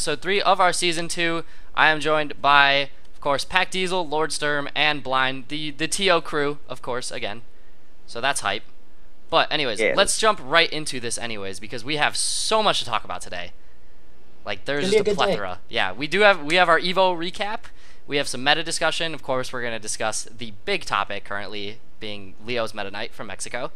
episode 3 of our season 2. I am joined by, of course, Pack Diesel, Lord Sturm, and Blind, the TO crew, of course, again. So that's hype. But anyways, let's jump right into this anyways, because we have so much to talk about today. Like, there's just a plethora. Yeah, we have our EVO recap. We have some meta discussion. Of course, we're going to discuss the big topic currently being Leo's Meta Knight from Mexico.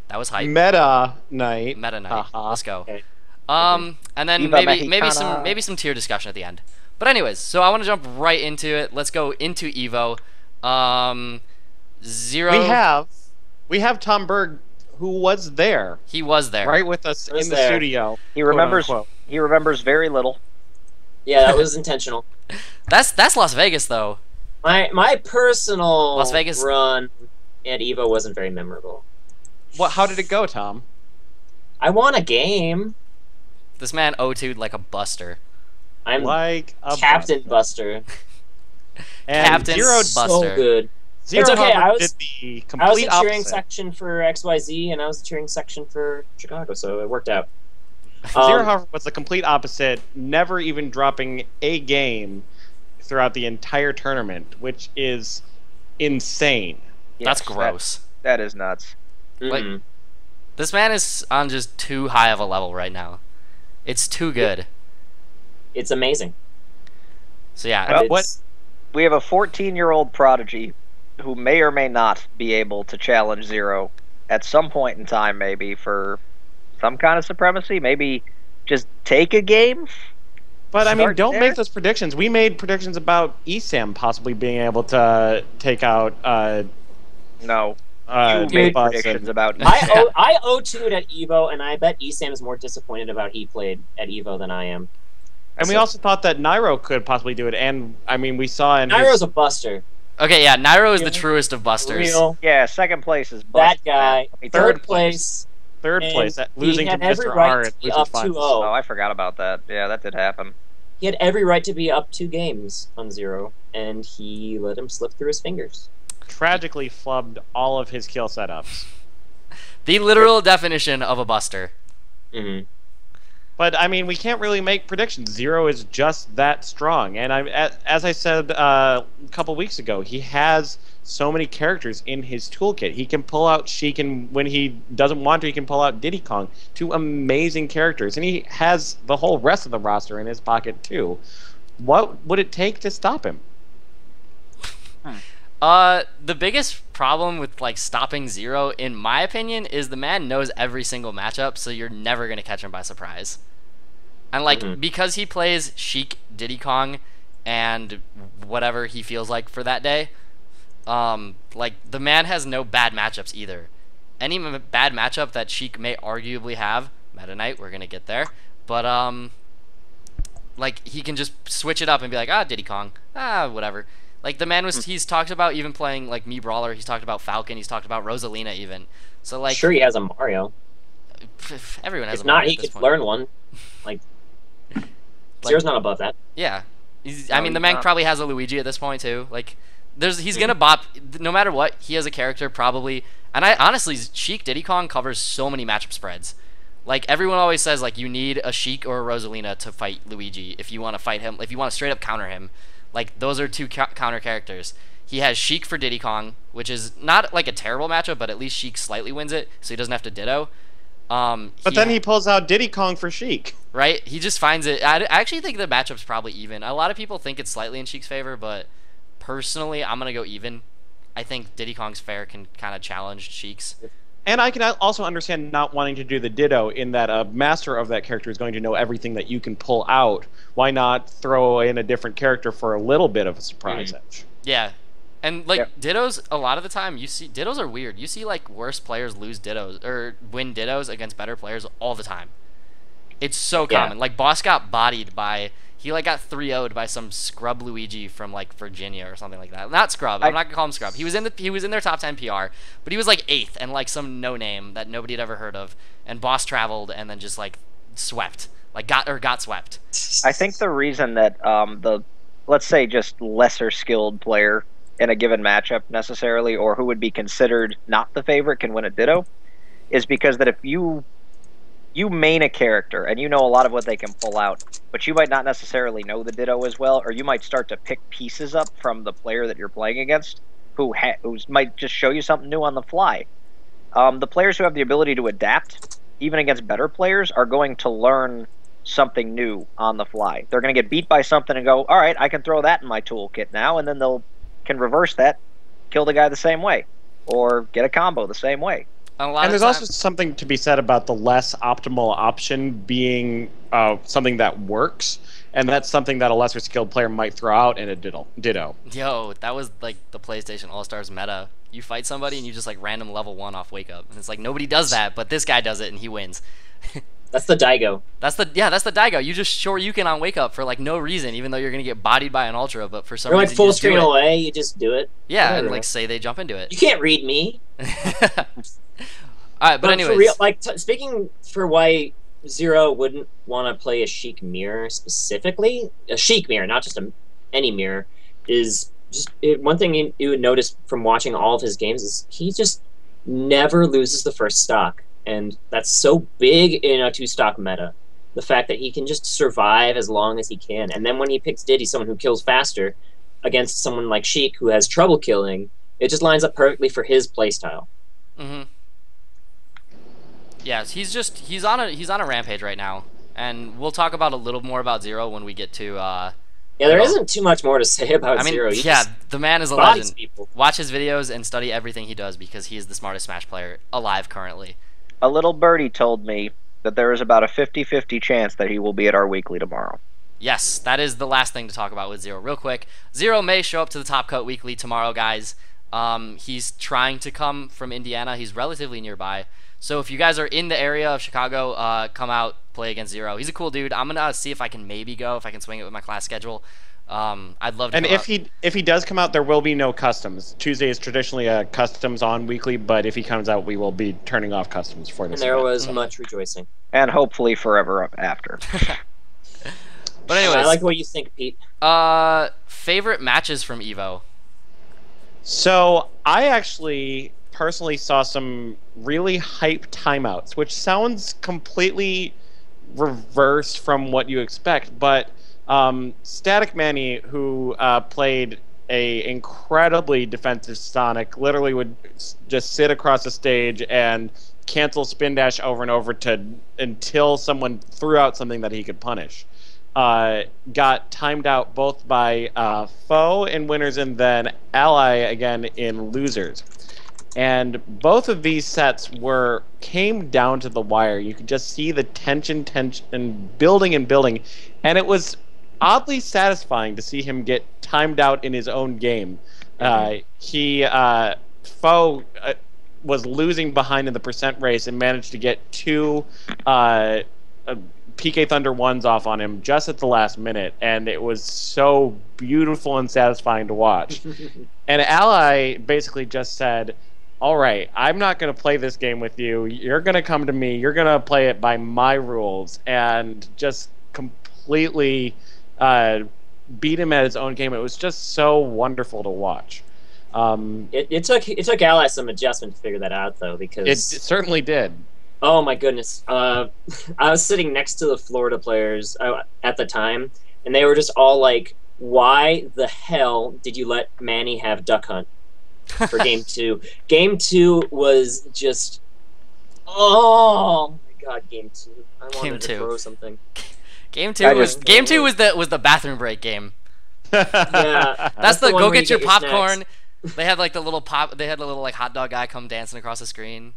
That was hype. Meta Knight. Meta Knight. Let's go. Okay. And then maybe some tier discussion at the end. But anyways, so I want to jump right into it. Let's go into EVO. Zero. We have Tom Berg, who was there. He was there, right with us in the studio. He remembers. He remembers very little. Yeah, that was intentional. That's Las Vegas though. My personal Las Vegas run at EVO wasn't very memorable. What? How did it go, Tom? I won a game. This man O2'd like a buster. I'm like a Captain Buster. And Captain zeroed so Buster. Good. Zero, it's okay. I was the the cheering section for XYZ, and I was the cheering section for Chicago, so it worked out. Zero, however, was the complete opposite, never even dropping a game throughout the entire tournament, which is insane. Yes, that's gross. That is nuts. Like, this man is on just too high of a level right now. It's too good. It's amazing. So yeah, well, we have a 14-year-old prodigy who may or may not be able to challenge Zero at some point in time, maybe for some kind of supremacy. Maybe just take a game. But I mean, don't make those predictions. We made predictions about ESAM possibly being able to take out. No. You made predictions about ESAM. I O2'd at EVO, and I bet ESAM is more disappointed about he played at EVO than I am. And we also thought that Nairo could possibly do it, and I mean, we saw in Nairo's a buster. Okay, yeah, Nairo is the truest of busters. Yeah, second place is Buster. That guy. Third place. Third place, losing to Mr. R. Up 2-0. Oh, I forgot about that. Yeah, that did happen. He had every right to be up 2 games on Zero, and he let him slip through his fingers. Tragically flubbed all of his kill setups. The literal definition of a buster. Mm-hmm. But I mean, we can't really make predictions. Zero is just that strong, and as I said a couple weeks ago, he has so many characters in his toolkit. He can pull out Sheik, and when he doesn't want to, he can pull out Diddy Kong. 2 amazing characters, and he has the whole rest of the roster in his pocket too. What would it take to stop him? The biggest problem with like stopping Zero, in my opinion, is the man knows every single matchup, so you're never gonna catch him by surprise. And like because he plays Sheik, Diddy Kong, and whatever he feels like for that day, like the man has no bad matchups either. Any bad matchup that Sheik may arguably have, Meta Knight, we're gonna get there, but like he can just switch it up and be like, Diddy Kong, whatever. Like, the man he's talked about even playing, like, Me Brawler, he's talked about Falcon, he's talked about Rosalina even. So, like... Sure he has a Mario. Everyone has a Mario. If not, he could learn one. Like, Zero's not above that. Yeah. I mean, the man probably has a Luigi at this point, too. Like, he's gonna bop... No matter what, he has a character probably... And honestly, Sheik Diddy Kong covers so many matchup spreads. Like, everyone always says, like, you need a Sheik or a Rosalina to fight Luigi if you want to fight him, if you want to straight up counter him. Like, those are 2 counter characters. He has Sheik for Diddy Kong, which is not, like, a terrible matchup, but at least Sheik slightly wins it, so he doesn't have to ditto. But then he pulls out Diddy Kong for Sheik. Right? He just finds it... I actually think the matchup's probably even. A lot of people think it's slightly in Sheik's favor, but personally, I'm going to go even. I think Diddy Kong's fair can kind of challenge Sheik's. And I can also understand not wanting to do the ditto in that a master of that character is going to know everything that you can pull out. Why not throw in a different character for a little bit of a surprise edge? Yeah. And, like, dittos, a lot of the time, you see... Dittos are weird. You see, like, worse players lose dittos, or win dittos against better players all the time. It's so common. Like, Boss got bodied by... He, like, got 3-0'd by some scrub Luigi from, like, Virginia or something like that. Not scrub. I'm not gonna call him scrub. He was in their top 10 PR, but he was, like, 8th and, like, some no-name that nobody had ever heard of. And Boss traveled and then just, like, swept. Like, got swept. I think the reason that let's say, just lesser skilled player in a given matchup necessarily, or who would be considered not the favorite, can win a ditto, is because that if you you main a character and you know a lot of what they can pull out, but you might not necessarily know the Ditto as well, or you might start to pick pieces up from the player that you're playing against, who might just show you something new on the fly. The players who have the ability to adapt, even against better players, are going to learn something new on the fly. They're going to get beat by something and go, all right, I can throw that in my toolkit now, and then can reverse that, kill the guy the same way, or get a combo the same way. And there's also something to be said about the less optimal option being something that works, and that's something that a lesser skilled player might throw out in a Ditto. Yo, that was like the PlayStation All-Stars meta. You fight somebody and you just like random level 1 off Wake Up. And it's like nobody does that, but this guy does it and he wins. That's the Daigo. That's the Daigo. You just Shoryuken on Wake Up for like no reason, even though you're gonna get bodied by an Ultra, but for some You're reason like full you just screen do it. away, you just do it. Yeah, Whatever. and like say they jump into it. You can't read me. Alright, but anyways. For real, like speaking for why Zero wouldn't want to play a Sheik mirror specifically, a Sheik mirror, not just any mirror, is just one thing you would notice from watching all of his games is he just never loses the first stock, and that's so big in a 2-stock meta. The fact that he can just survive as long as he can, and then when he picks Diddy, someone who kills faster, against someone like Sheik who has trouble killing, it just lines up perfectly for his playstyle. Mm-hmm. Yeah, he's on a rampage right now, and we'll talk about a little more about Zero when we get to. Yeah, there isn't too much more to say about Zero. Yeah, the man is a bodies legend. people. Watch his videos and study everything he does because he is the smartest Smash player alive currently. A little birdie told me that there is about a 50-50 chance that he will be at our weekly tomorrow. Yes, that is the last thing to talk about with Zero. Real quick, Zero may show up to the Top Cut weekly tomorrow, guys. He's trying to come from Indiana. He's relatively nearby. So if you guys are in the area of Chicago, come out, play against Zero. He's a cool dude. I'm gonna see if I can maybe go, if I can swing it with my class schedule. I'd love to. And if he does come out, there will be no customs. Tuesday is traditionally a customs on weekly, but if he comes out, we will be turning off customs for this. And there event. was much rejoicing. And hopefully forever after. But anyways, I like what you think, Pete. Favorite matches from Evo? So I actually personally saw some really hype timeouts, which sounds completely reversed from what you expect, but Static Manny, who played a incredibly defensive Sonic, literally would just sit across the stage and cancel spin dash over and over until someone threw out something that he could punish. Got timed out both by Foe in winners and then Ally again in losers. And both of these sets came down to the wire. You could just see the tension building and building, and it was oddly satisfying to see him get timed out in his own game. Foe was losing behind in the percent race and managed to get 2 PK Thunder 1s off on him just at the last minute, and it was so beautiful and satisfying to watch. And Ally basically just said, all right, I'm not going to play this game with you. You're going to come to me. You're going to play it by my rules, and just completely beat him at his own game. It was just so wonderful to watch. It took Ally some adjustment to figure that out, though, because it certainly did. Oh my goodness! I was sitting next to the Florida players at the time, and they were just all like, "Why the hell did you let Manny have Duck Hunt for Game 2?" Game 2 was just, oh my god, Game 2! I wanted to throw something. Game 2 was the bathroom break game. Yeah, that's the go get your popcorn. Snacks. They had like the little like hot dog guy come dancing across the screen.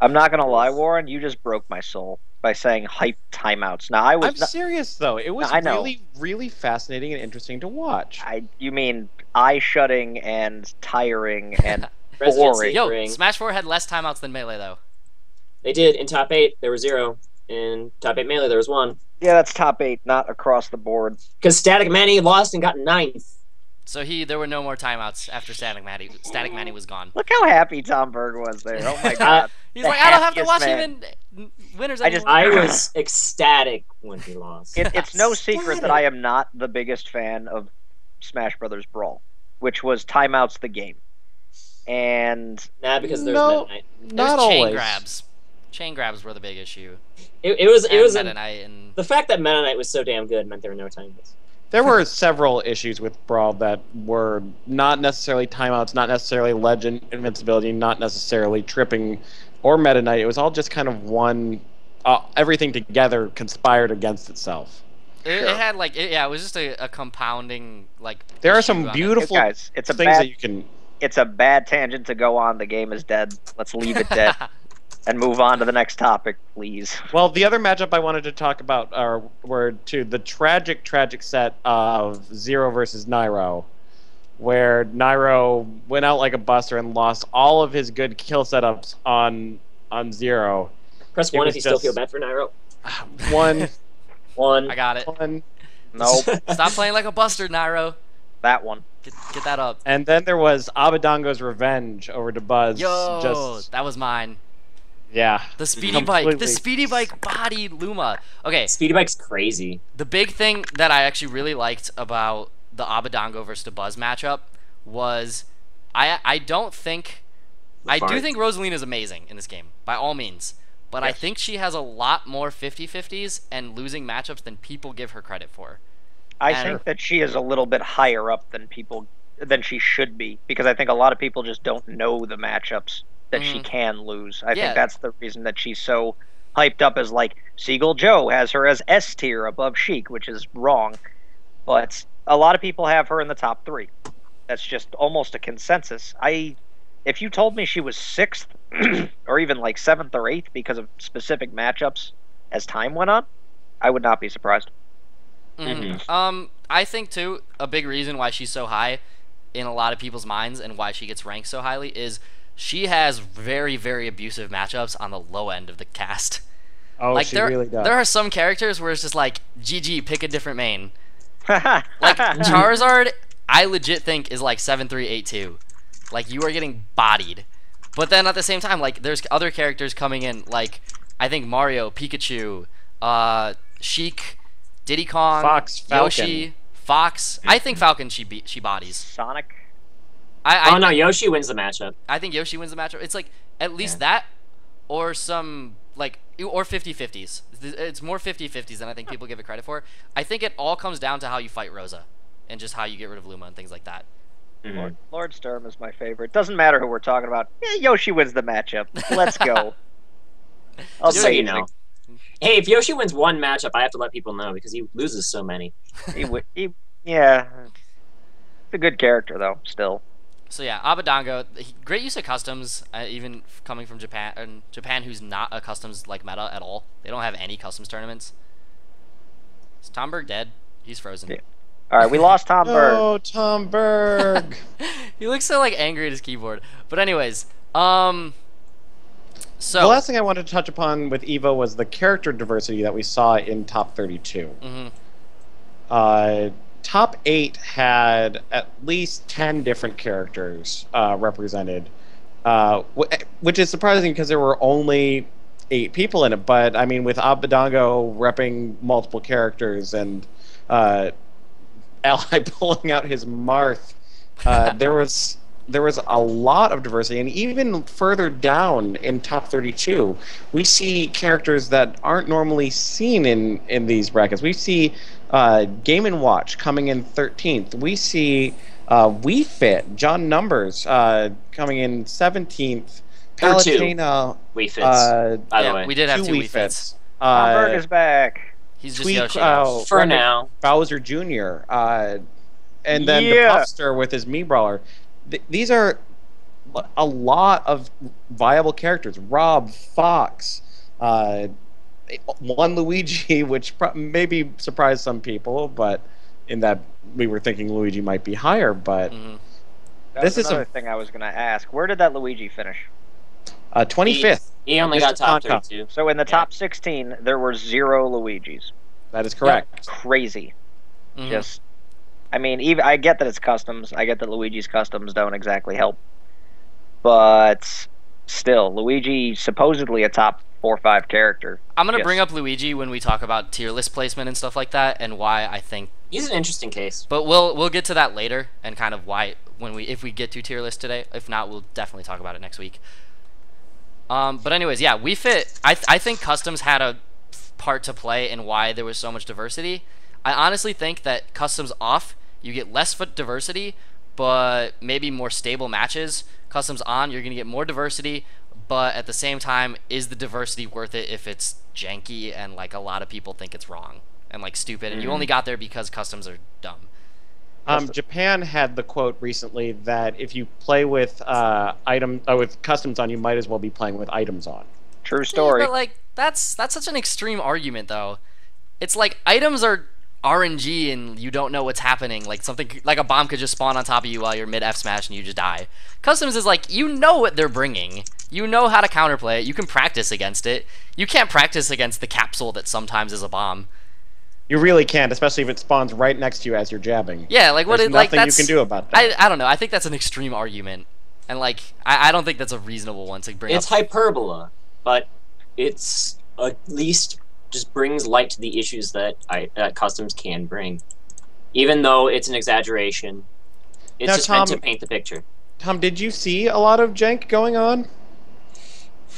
I'm not gonna lie, Warren. You just broke my soul by saying hype timeouts. Now I'm serious though. It was really, really fascinating and interesting to watch. You mean eye-shutting and tiring and boring? Yo, Smash 4 had less timeouts than Melee though. They did. In top 8, there were 0. In top 8 Melee, there was 1. Yeah, that's top 8, not across the board. Because Static Manny lost and got 9th. So there were no more timeouts after Static Manny. Static Manny was gone. Look how happy Tom Berg was there. Oh my god. He's like, I don't have to watch him in winners anymore. I was ecstatic when he lost. It's no secret that I am not the biggest fan of Smash Brothers Brawl, which was timeouts the game. And because there's midnight. Not always. chain grabs were the big issue. It was Meta Knight and the fact that Meta Knight was so damn good meant there were no timeouts. There were several issues with Brawl that were not necessarily timeouts, not necessarily legend invincibility, not necessarily tripping or Meta Knight. It was all just kind of one, everything together conspired against itself. It had like it was just a compounding like. There are some beautiful guys, it's a things bad, that you can. It's a bad tangent to go on. The game is dead. Let's leave it dead and move on to the next topic, please. Well, the other matchup I wanted to talk about were the tragic set of Zero versus Nairo, where Nairo went out like a buster and lost all of his good kill setups on Zero. Press 1 if you still feel bad for Nairo. One. I got it. Nope. Stop playing like a buster, Nairo. That one. Get that up. And then there was Abadango's revenge over to Buzz. Yo, that was mine. Yeah. The speedy bike. The speedy bike bodied Luma. Okay. Speedy bike's crazy. The big thing that I actually really liked about the Abadango versus the Buzz matchup was I do think Rosalina is amazing in this game, by all means. But yes. I think she has a lot more 50-50s and losing matchups than people give her credit for. I think that she is a little bit higher up than she should be, because I think a lot of people just don't know the matchups that she can lose. I think that's the reason that she's so hyped up as, like, Seagull Joe has her as S tier above Sheik, which is wrong. But a lot of people have her in the top 3. That's just almost a consensus. If you told me she was 6th, or even like 7th or 8th because of specific matchups as time went on, I would not be surprised. I think, too, a big reason why she's so high in a lot of people's minds and why she gets ranked so highly is she has very, very abusive matchups on the low end of the cast. Oh, like, she really does. There are some characters where it's just like, GG, pick a different main. Like, Charizard, I legit think is like 7-3-8-2. Like, you are getting bodied. But then at the same time, like, there's other characters coming in, like, I think Mario, Pikachu, Sheik, Diddy Kong, Fox, Falcon. Yoshi, Fox. I think Falcon she bodies. Sonic. No, Yoshi wins the matchup. I think Yoshi wins the matchup. It's like at least that, or some like or 50-50s. It's more 50-50s than I think people give it credit for. I think it all comes down to how you fight Rosa, and just how you get rid of Luma and things like that. Lord Sturm is my favorite. Doesn't matter who we're talking about. Yeah, Yoshi wins the matchup. Let's go. Just so you know. Hey, if Yoshi wins one matchup, I have to let people know because he loses so many. Yeah. It's a good character, though, still. So yeah, Abadango, great use of customs, even coming from Japan, who's not a customs like meta at all. They don't have any customs tournaments. Is Tom Berg dead? He's frozen. Yeah. All right, we lost Tom Berg. Oh, Tom Berg. He looks so like angry at his keyboard. But anyways, so the last thing I wanted to touch upon with Evo was the character diversity that we saw in top 32. Top 8 had at least 10 different characters represented, which is surprising because there were only 8 people in it. But I mean, with Abadango repping multiple characters and Ally pulling out his Marth, there was a lot of diversity. And even further down in top 32, we see characters that aren't normally seen in these brackets. We see Game & Watch coming in 13th. We see Wii Fit, John Numbers, coming in 17th. Palutena, Wii Fits, by the way. We did have 2 Wii Fits. Tom Berg is back. He's just Yoshi. For now. Bowser Jr. And then the Puffster with his Mii Brawler. These are a lot of viable characters. Rob, Fox, one Luigi, which maybe surprised some people, but in that we were thinking Luigi might be higher. But this is another thing I was going to ask. Where did that Luigi finish? 25th. He only got top 32. So in the top 16, there were 0 Luigis. That is correct. Yep. Crazy. Just, I mean, even I get that it's customs. I get that Luigi's customs don't exactly help. But still, Luigi supposedly a top 4 or 5 character. I'm gonna bring up Luigi when we talk about tier list placement and stuff like that, and why I think he's an interesting case. But we'll get to that later, and kind of why if we get to tier list today. If not, we'll definitely talk about it next week. But anyways, yeah, Wii Fit. I think customs had a part to play in why there was so much diversity. I honestly think that customs off, you get less foot diversity, but maybe more stable matches. Customs on, you're gonna get more diversity, but at the same time, is the diversity worth it if it's janky and like a lot of people think it's wrong and like stupid, and you only got there because customs are dumb. Japan had the quote recently that if you play with with customs on, you might as well be playing with items on. True story. Yeah, but like that's such an extreme argument, though. It's like items are RNG and you don't know what's happening. Like something like a bomb could just spawn on top of you while you're mid F smash and you just die. Customs is like you know what they're bringing. You know how to counterplay it. You can practice against it. You can't practice against the capsule that sometimes is a bomb. You really can't, especially if it spawns right next to you as you're jabbing. Yeah, like what? There's Like nothing that's you can do about that. I don't know. I think that's an extreme argument, and like I don't think that's a reasonable one to bring. It's up. hyperbola, but it's at least just brings light to the issues that customs can bring, even though it's an exaggeration. It's Now, just Tom, meant to paint the picture. Tom, did you see a lot of jank going on?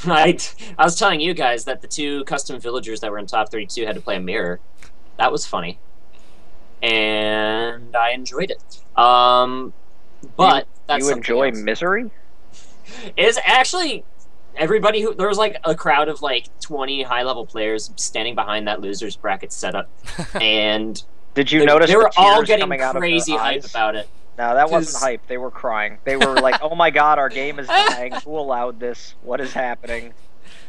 I was telling you guys that the two custom villagers that were in top 32 had to play a mirror. That was funny, and I enjoyed it. But that's you enjoy else. misery? Is actually everybody who there was like a crowd of like 20 high-level players standing behind that losers bracket setup, and Did you notice they the were all tears getting coming out of their crazy hype eyes? about it. No, that wasn't 'Cause- hype. They were crying. They were like, "Oh my God, our game is dying. Who allowed this? What is happening?"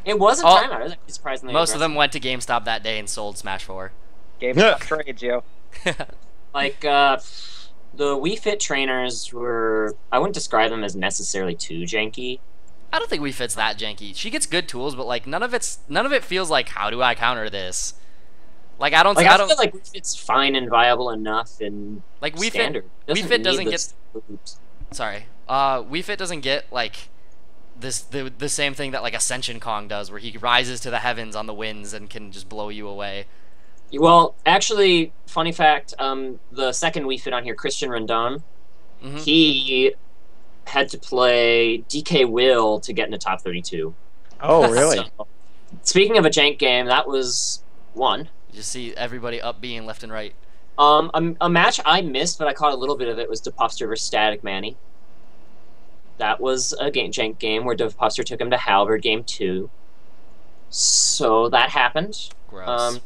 It wasn't Oh, timeout. It was surprisingly Most of aggressive. them went to GameStop that day and sold Smash 4. GameStop trades, yo. Like the Wii Fit trainers were. I wouldn't describe them as necessarily too janky. I don't think Wii Fit's that janky. She gets good tools, but like none of it feels like how do I counter this? Like I don't Like I I don't feel like Wii Fit's fine and viable enough and like Wii standard. Fit. Wii Fit doesn't need get. the hoops. Sorry. Wii Fit doesn't get like the same thing that like Ascension Kong does, where he rises to the heavens on the winds and can just blow you away. Well, actually, funny fact, the second Wii Fit on here, Christian Rendon, he had to play DK Will to get into top 32. Oh, really? So, speaking of a jank game, that was one. You just see everybody up being left and right. A match I missed, but I caught a little bit of it, was DePuster versus Static Manny. That was a jank game where DePuster took him to Halberd game 2. So that happened. Gross.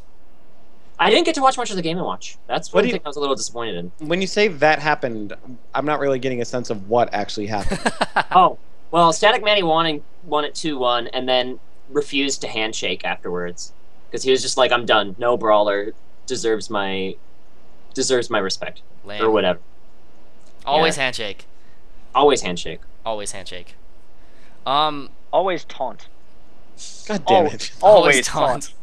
I didn't get to watch much of the Game & Watch. That's What one do you- thing I was a little disappointed in. When you say that happened, I'm not really getting a sense of what actually happened. Oh, well, Static Manny won it 2-1, and then refused to handshake afterwards. Because he was just like, I'm done. No brawler deserves my respect. Lame. Or whatever. Always Yeah. handshake. Always handshake. Always handshake. Always taunt. God damn it. Always taunt.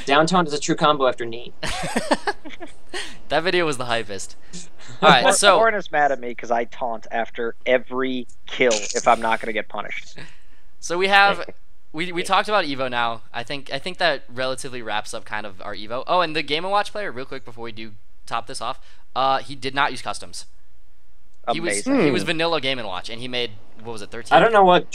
Down taunt is a true combo after knee. That video was the hypest. All right, so Warren is mad at me because I taunt after every kill if I'm not going to get punished. so we have we talked about Evo now. I think that relatively wraps up kind of our Evo. Oh, and the Game & Watch player, real quick before we do top this off, he did not use customs. Amazing. He was vanilla Game & Watch, and he made, what was it, 13? I don't know what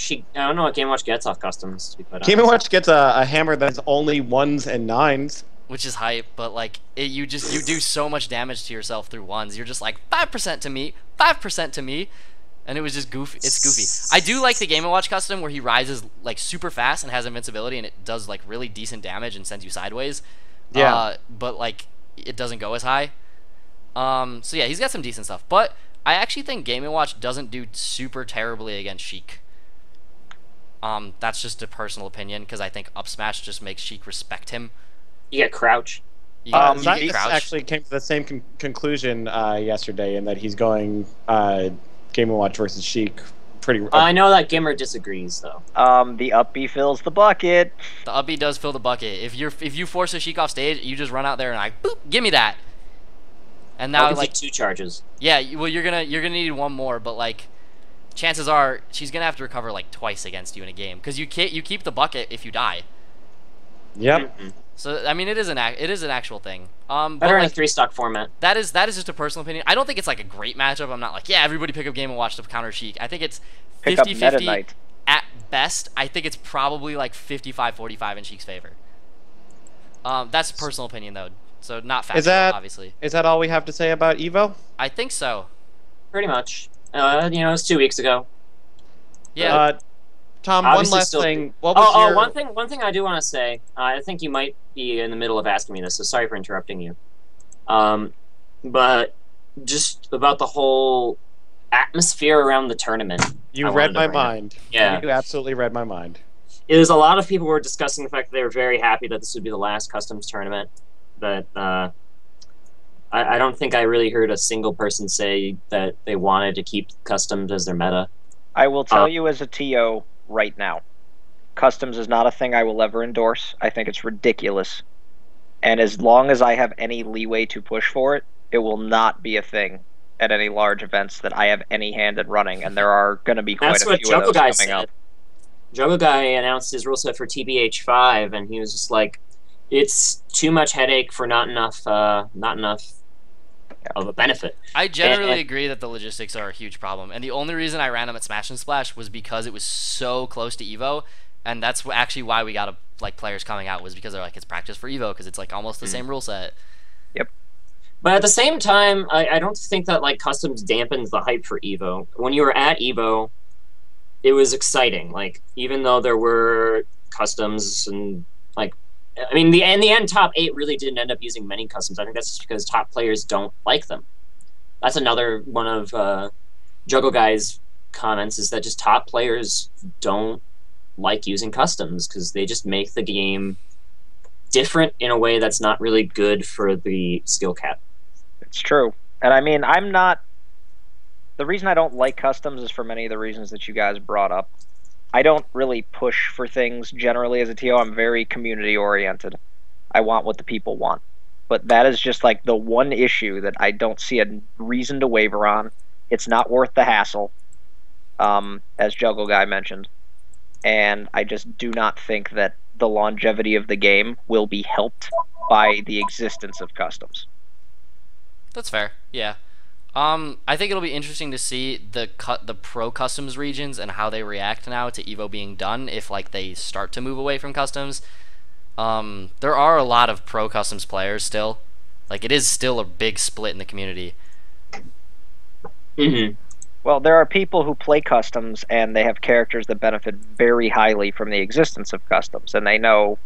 Game Watch gets off customs, to be quite Game & honest. Watch gets a hammer that's only 1s and 9s. Which is hype, but like you do so much damage to yourself through ones. You're just like 5% to me, 5% to me, and it was just goofy. It's goofy. I do like the Game & Watch custom where he rises like super fast and has invincibility, and it does like really decent damage and sends you sideways. Yeah. But like it doesn't go as high. So yeah, he's got some decent stuff, but I actually think Game & Watch doesn't do super terribly against Sheik. That's just a personal opinion because I think up smash just makes Sheik respect him. You get crouch. You get Zach crouch. actually came to the same conclusion yesterday in that he's going Game & Watch versus Sheik. Pretty. I know that Gimmer disagrees, though. The up B fills the bucket. The up B does fill the bucket. If you force a Sheik off stage, you just run out there and like boop, give me that. And now Now, like 2 charges. yeah, well you're gonna need one more, but like chances are she's gonna have to recover like twice against you in a game because you keep the bucket if you die. Yep. Mm-hmm. So I mean it is an actual thing. But Better in a like, 3-stock format. that is just a personal opinion. I don't think it's like a great matchup. I'm not like, yeah, everybody pick up Game & Watch to counter Sheik. I think it's Pick up Meta 50-50. Knight. at best, I think it's probably like 55-45 in Sheik's favor. That's personal opinion though, so not factual, obviously. Is that all we have to say about Evo? I think so. Pretty much. You know, it was 2 weeks ago. Yeah. Tom, Obviously one last still- thing. What was your... one thing I do want to say. I think you might be in the middle of asking me this, so sorry for interrupting you. But just about the whole atmosphere around the tournament. You I read wanted to my bring up. mind. Yeah. You absolutely read my mind. There's a lot of people were discussing the fact that they were very happy that this would be the last customs tournament. But I don't think I really heard a single person say that they wanted to keep customs as their meta. I will tell you as a TO right now, customs is not a thing I will ever endorse. I think it's ridiculous. And as long as I have any leeway to push for it, it will not be a thing at any large events that I have any hand in running, and there are going to be quite That's a what few of Jungle those Guy coming said. up. Jungle Guy announced his rule set for TBH5, and he was just like, "It's too much headache for not enough of a benefit." I generally agree that the logistics are a huge problem, and the only reason I ran them at Smash and Splash was because it was so close to Evo, and that's actually why we got players coming out, was because they're like, it's practice for Evo because it's like almost the same rule set. Yep. But at the same time, I don't think that like customs dampens the hype for Evo. When you were at Evo, it was exciting. Like, even though there were customs and like, I mean, in the end, top 8 really didn't end up using many customs. I think that's just because top players don't like them. That's another one of Juggle Guy's comments, is that just top players don't like using customs because they just make the game different in a way that's not really good for the skill cap. It's true. And I mean, the reason I don't like customs is for many of the reasons that you guys brought up. I don't really push for things generally as a TO. I'm very community oriented. I want what the people want. But that is just like the one issue that I don't see a reason to waver on. It's not worth the hassle, as Juggle Guy mentioned. And I just do not think that the longevity of the game will be helped by the existence of customs. That's fair. Yeah. I think it'll be interesting to see the pro customs regions and how they react now to Evo being done, if like they start to move away from customs. There are a lot of pro customs players still. Like, it is still a big split in the community. Mm-hmm. Well, there are people who play customs and they have characters that benefit very highly from the existence of customs, and they know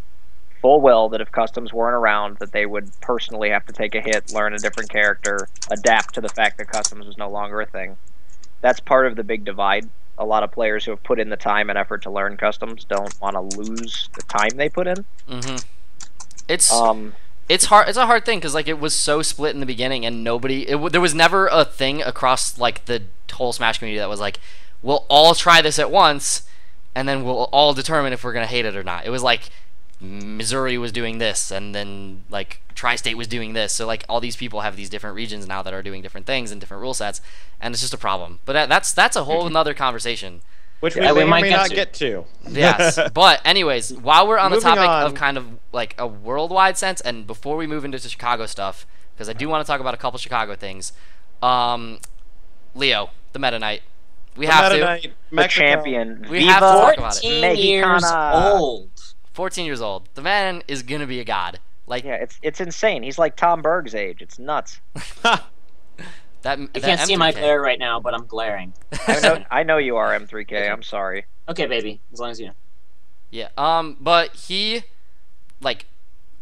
full well that if customs weren't around, that they would personally have to take a hit, learn a different character, adapt to the fact that customs was no longer a thing. That's part of the big divide. A lot of players who have put in the time and effort to learn customs don't want to lose the time they put in. Mm-hmm. It's hard. It's a hard thing because like it was so split in the beginning, and there was never a thing across like the whole Smash community that was like, we'll all try this at once, and then we'll all determine if we're gonna hate it or not. It was like Missouri was doing this, and then like Tri-State was doing this. So like all these people have these different regions now that are doing different things and different rule sets, and it's just a problem. But that's a whole another conversation. Which we Yeah, we may or might may get not to. get to. Yes. But anyways, while we're on the Moving topic on. of kind of like a worldwide sense, and before we move into the Chicago stuff, because I do want to talk about a couple Chicago things, Leo, the Meta Knight. We have Meta to. Knight, The Mexico. champion. We have to Viva talk about it. 14 years Mexicana. old. 14 years old. The man is gonna be a god. Like Yeah, it's insane. He's like Tom Berg's age. It's nuts. that. You can't see my glare right now, but I'm glaring. I know you are M3K. I'm sorry. Okay, baby. As long as you know. Yeah. But he, like,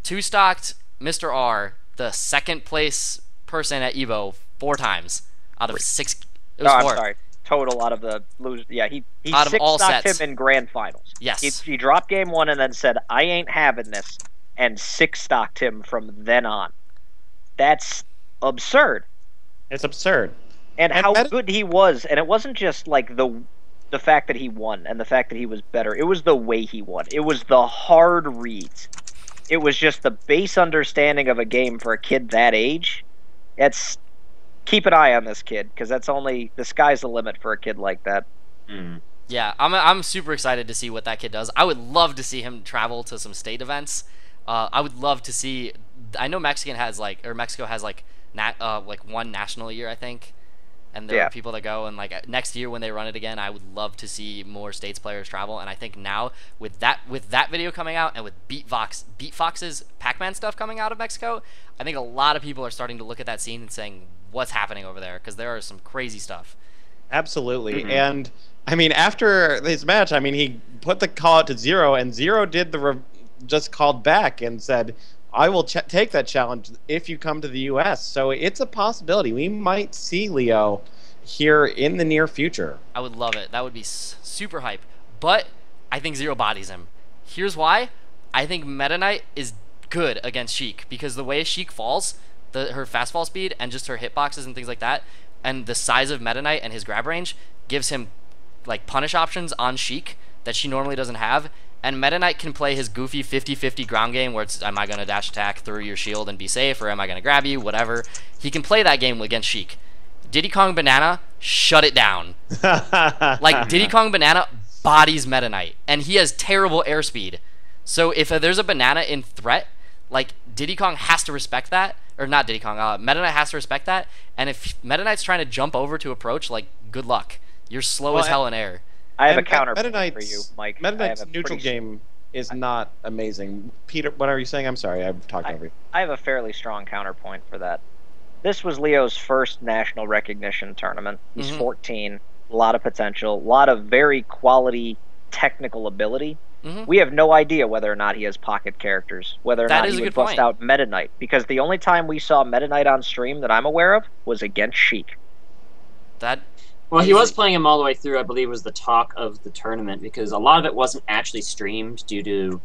two-stocked Mr. R, the second place person at Evo 4 times out of 6. It was No, 4. I'm sorry. Total out of the lose. Yeah, he Out of all six-stocked sets. him in grand finals. Yes. He dropped game 1 and then said, "I ain't having this," and 6-stocked him from then on. That's absurd. It's absurd. And And how Meta- good he was, and it wasn't just like the fact that he won and the fact that he was better. It was the way he won. It was the hard reads. It was just the base understanding of a game for a kid that age. Keep an eye on this kid, because the sky's the limit for a kid like that. Mm. Yeah, I'm super excited to see what that kid does. I would love to see him travel to some state events. I would love to see. I know Mexico has like one national year, I think, and there are people that go. And like next year when they run it again, I would love to see more States players travel. And I think now with that video coming out and with Beat Fox's Pac-Man stuff coming out of Mexico, I think a lot of people are starting to look at that scene and saying, what's happening over there? Because there are some crazy stuff. Absolutely. And I mean, after his match, I mean, he put the call out to Zero, and Zero did just called back and said, I will take that challenge if you come to the U.S. So it's a possibility. We might see Leo here in the near future. I would love it. That would be super hype. But I think Zero bodies him. Here's why. I think Meta Knight is good against Sheik, because the way Sheik falls, her fast fall speed and just her hitboxes and things like that, and the size of Meta Knight and his grab range gives him like punish options on Sheik that she normally doesn't have. And Meta Knight can play his goofy 50-50 ground game where it's, am I going to dash attack through your shield and be safe, or am I going to grab you, whatever. He can play that game against Sheik. Diddy Kong Banana, shut it down. Like, Diddy Kong Banana bodies Meta Knight, and he has terrible airspeed. So if there's a banana in threat, like, Diddy Kong has to respect that. Or not Diddy Kong, Meta Knight has to respect that. And if Meta Knight's trying to jump over to approach, like, good luck. You're slow as hell in air. I have a counterpoint for you, Mike. Meta Knight's neutral game is not amazing. Peter, what are you saying? I'm sorry, I've talked over you. I have a fairly strong counterpoint for that. This was Leo's first national recognition tournament. He's 14, a lot of potential, a lot of very quality technical ability. We have no idea whether or not he has pocket characters, whether or not he would bust out Meta Knight, because the only time we saw Meta Knight on stream that I'm aware of was against Sheik. Well, he was playing him all the way through, I believe, was the talk of the tournament, because a lot of it wasn't actually streamed due to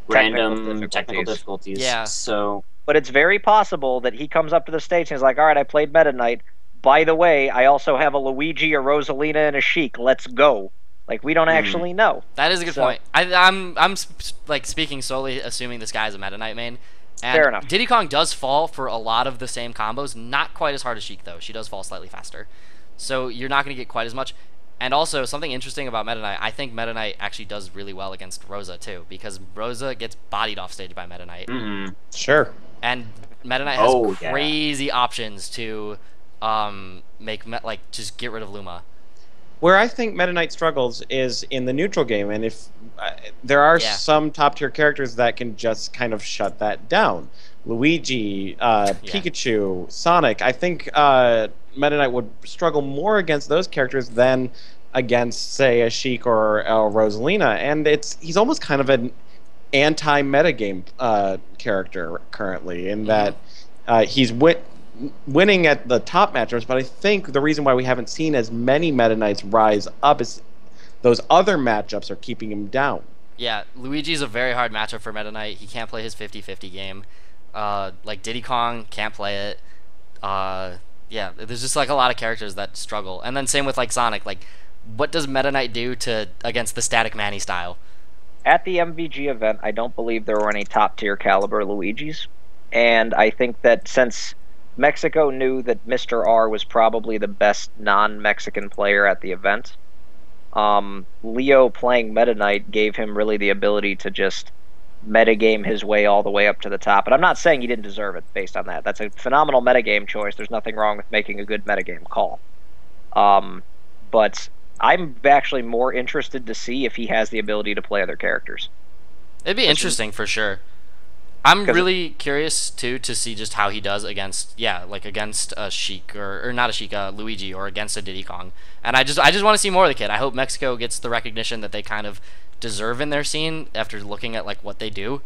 random technical difficulties. Yeah. So, but it's very possible that he comes up to the stage and he's like, all right, I played Meta Knight. By the way, I also have a Luigi, a Rosalina, and a Sheik. Let's go. Like, we don't actually know. That is a good point. I'm like speaking solely assuming this guy is a Meta Knight main. And fair enough. Diddy Kong does fall for a lot of the same combos. Not quite as hard as Sheik, though. She does fall slightly faster. So you're not going to get quite as much. And also, something interesting about Meta Knight, I think Meta Knight actually does really well against Rosa, too, because Rosa gets bodied off stage by Meta Knight. Sure. And Meta Knight has crazy options to just get rid of Luma. Where I think Meta Knight struggles is in the neutral game, and if there are some top-tier characters that can just kind of shut that down. Luigi, Pikachu, Sonic, I think Meta Knight would struggle more against those characters than against, say, a Sheik or a Rosalina, and he's almost kind of an anti-metagame character currently, in that he's winning at the top matchups, but I think the reason why we haven't seen as many Meta Knights rise up is those other matchups are keeping him down. Yeah, Luigi's a very hard matchup for Meta Knight. He can't play his 50-50 game. Like Diddy Kong can't play it. Yeah, there's just like a lot of characters that struggle. And then same with like Sonic. Like, what does Meta Knight do against the Static Manny style? At the MVG event, I don't believe there were any top-tier caliber Luigis. And I think that since Mexico knew that Mr. R was probably the best non-Mexican player at the event, Leo playing Meta Knight gave him really the ability to just metagame his way all the way up to the top. And I'm not saying he didn't deserve it based on that. That's a phenomenal metagame choice. There's nothing wrong with making a good metagame call. But I'm actually more interested to see if he has the ability to play other characters. It'd be interesting for sure. I'm really curious too to see just how he does against against a Sheik or not a Sheik, Luigi, or against a Diddy Kong. And I just want to see more of the kid. I hope Mexico gets the recognition that they kind of deserve in their scene after looking at like what they do.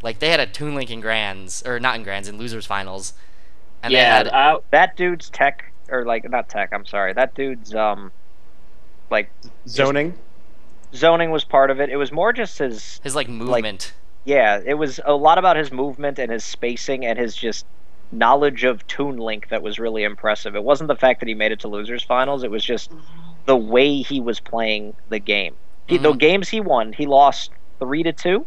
Like they had a Toon Link in Grands, or not in Grands, in Losers Finals. And they had that dude's tech, or like not tech. I'm sorry, that dude's like zoning. Zoning was part of it. It was more just his like movement. Yeah, it was a lot about his movement and his spacing and his just knowledge of Toon Link that was really impressive. It wasn't the fact that he made it to Losers Finals. It was just the way he was playing the game. The games he won, he lost 3-2,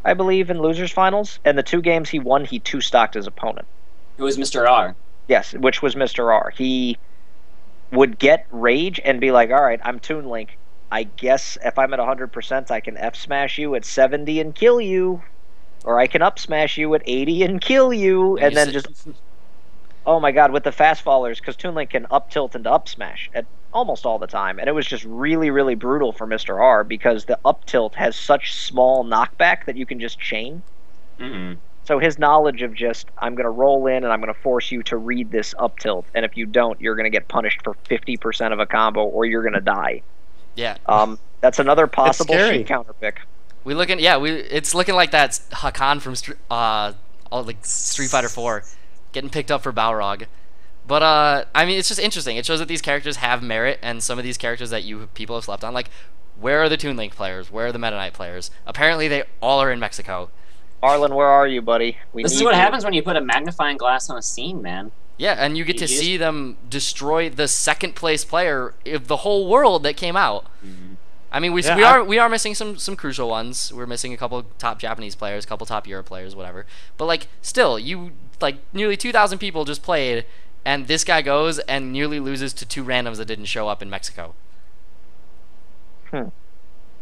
I believe, in Losers Finals. And the 2 games he won, he 2-stocked his opponent. It was Mr. R. Yes, which was Mr. R. He would get rage and be like, all right, I'm Toon Link. I guess if I'm at 100%, I can F-smash you at 70 and kill you. Or I can up-smash you at 80 and kill you. And then just... Oh my god, with the fast fallers, because Toon Link can up tilt into up smash at almost all the time, and it was just really, really brutal for Mr. R because the up tilt has such small knockback that you can just chain. Mm-hmm. So his knowledge of just, I'm going to roll in and I'm going to force you to read this up tilt, and if you don't, you're going to get punished for 50% of a combo, or you're going to die. Yeah. That's another possible scary. sheet counter pick. It's looking like that's Hakan from Street Fighter 4 getting picked up for Balrog. But I mean, it's just interesting. It shows that these characters have merit, and some of these characters that people have slept on, like, where are the Toon Link players? Where are the Meta Knight players? Apparently, they all are in Mexico. Arlen, where are you, buddy? This is what happens when you put a magnifying glass on a scene, man. Yeah, and you get to see them destroy the second place player of the whole world that came out. Mm-hmm. I mean, we are missing some crucial ones. We're missing a couple top Japanese players, a couple top Europe players, whatever. But like, still, nearly 2,000 people just played, and this guy goes and nearly loses to 2 randoms that didn't show up in Mexico.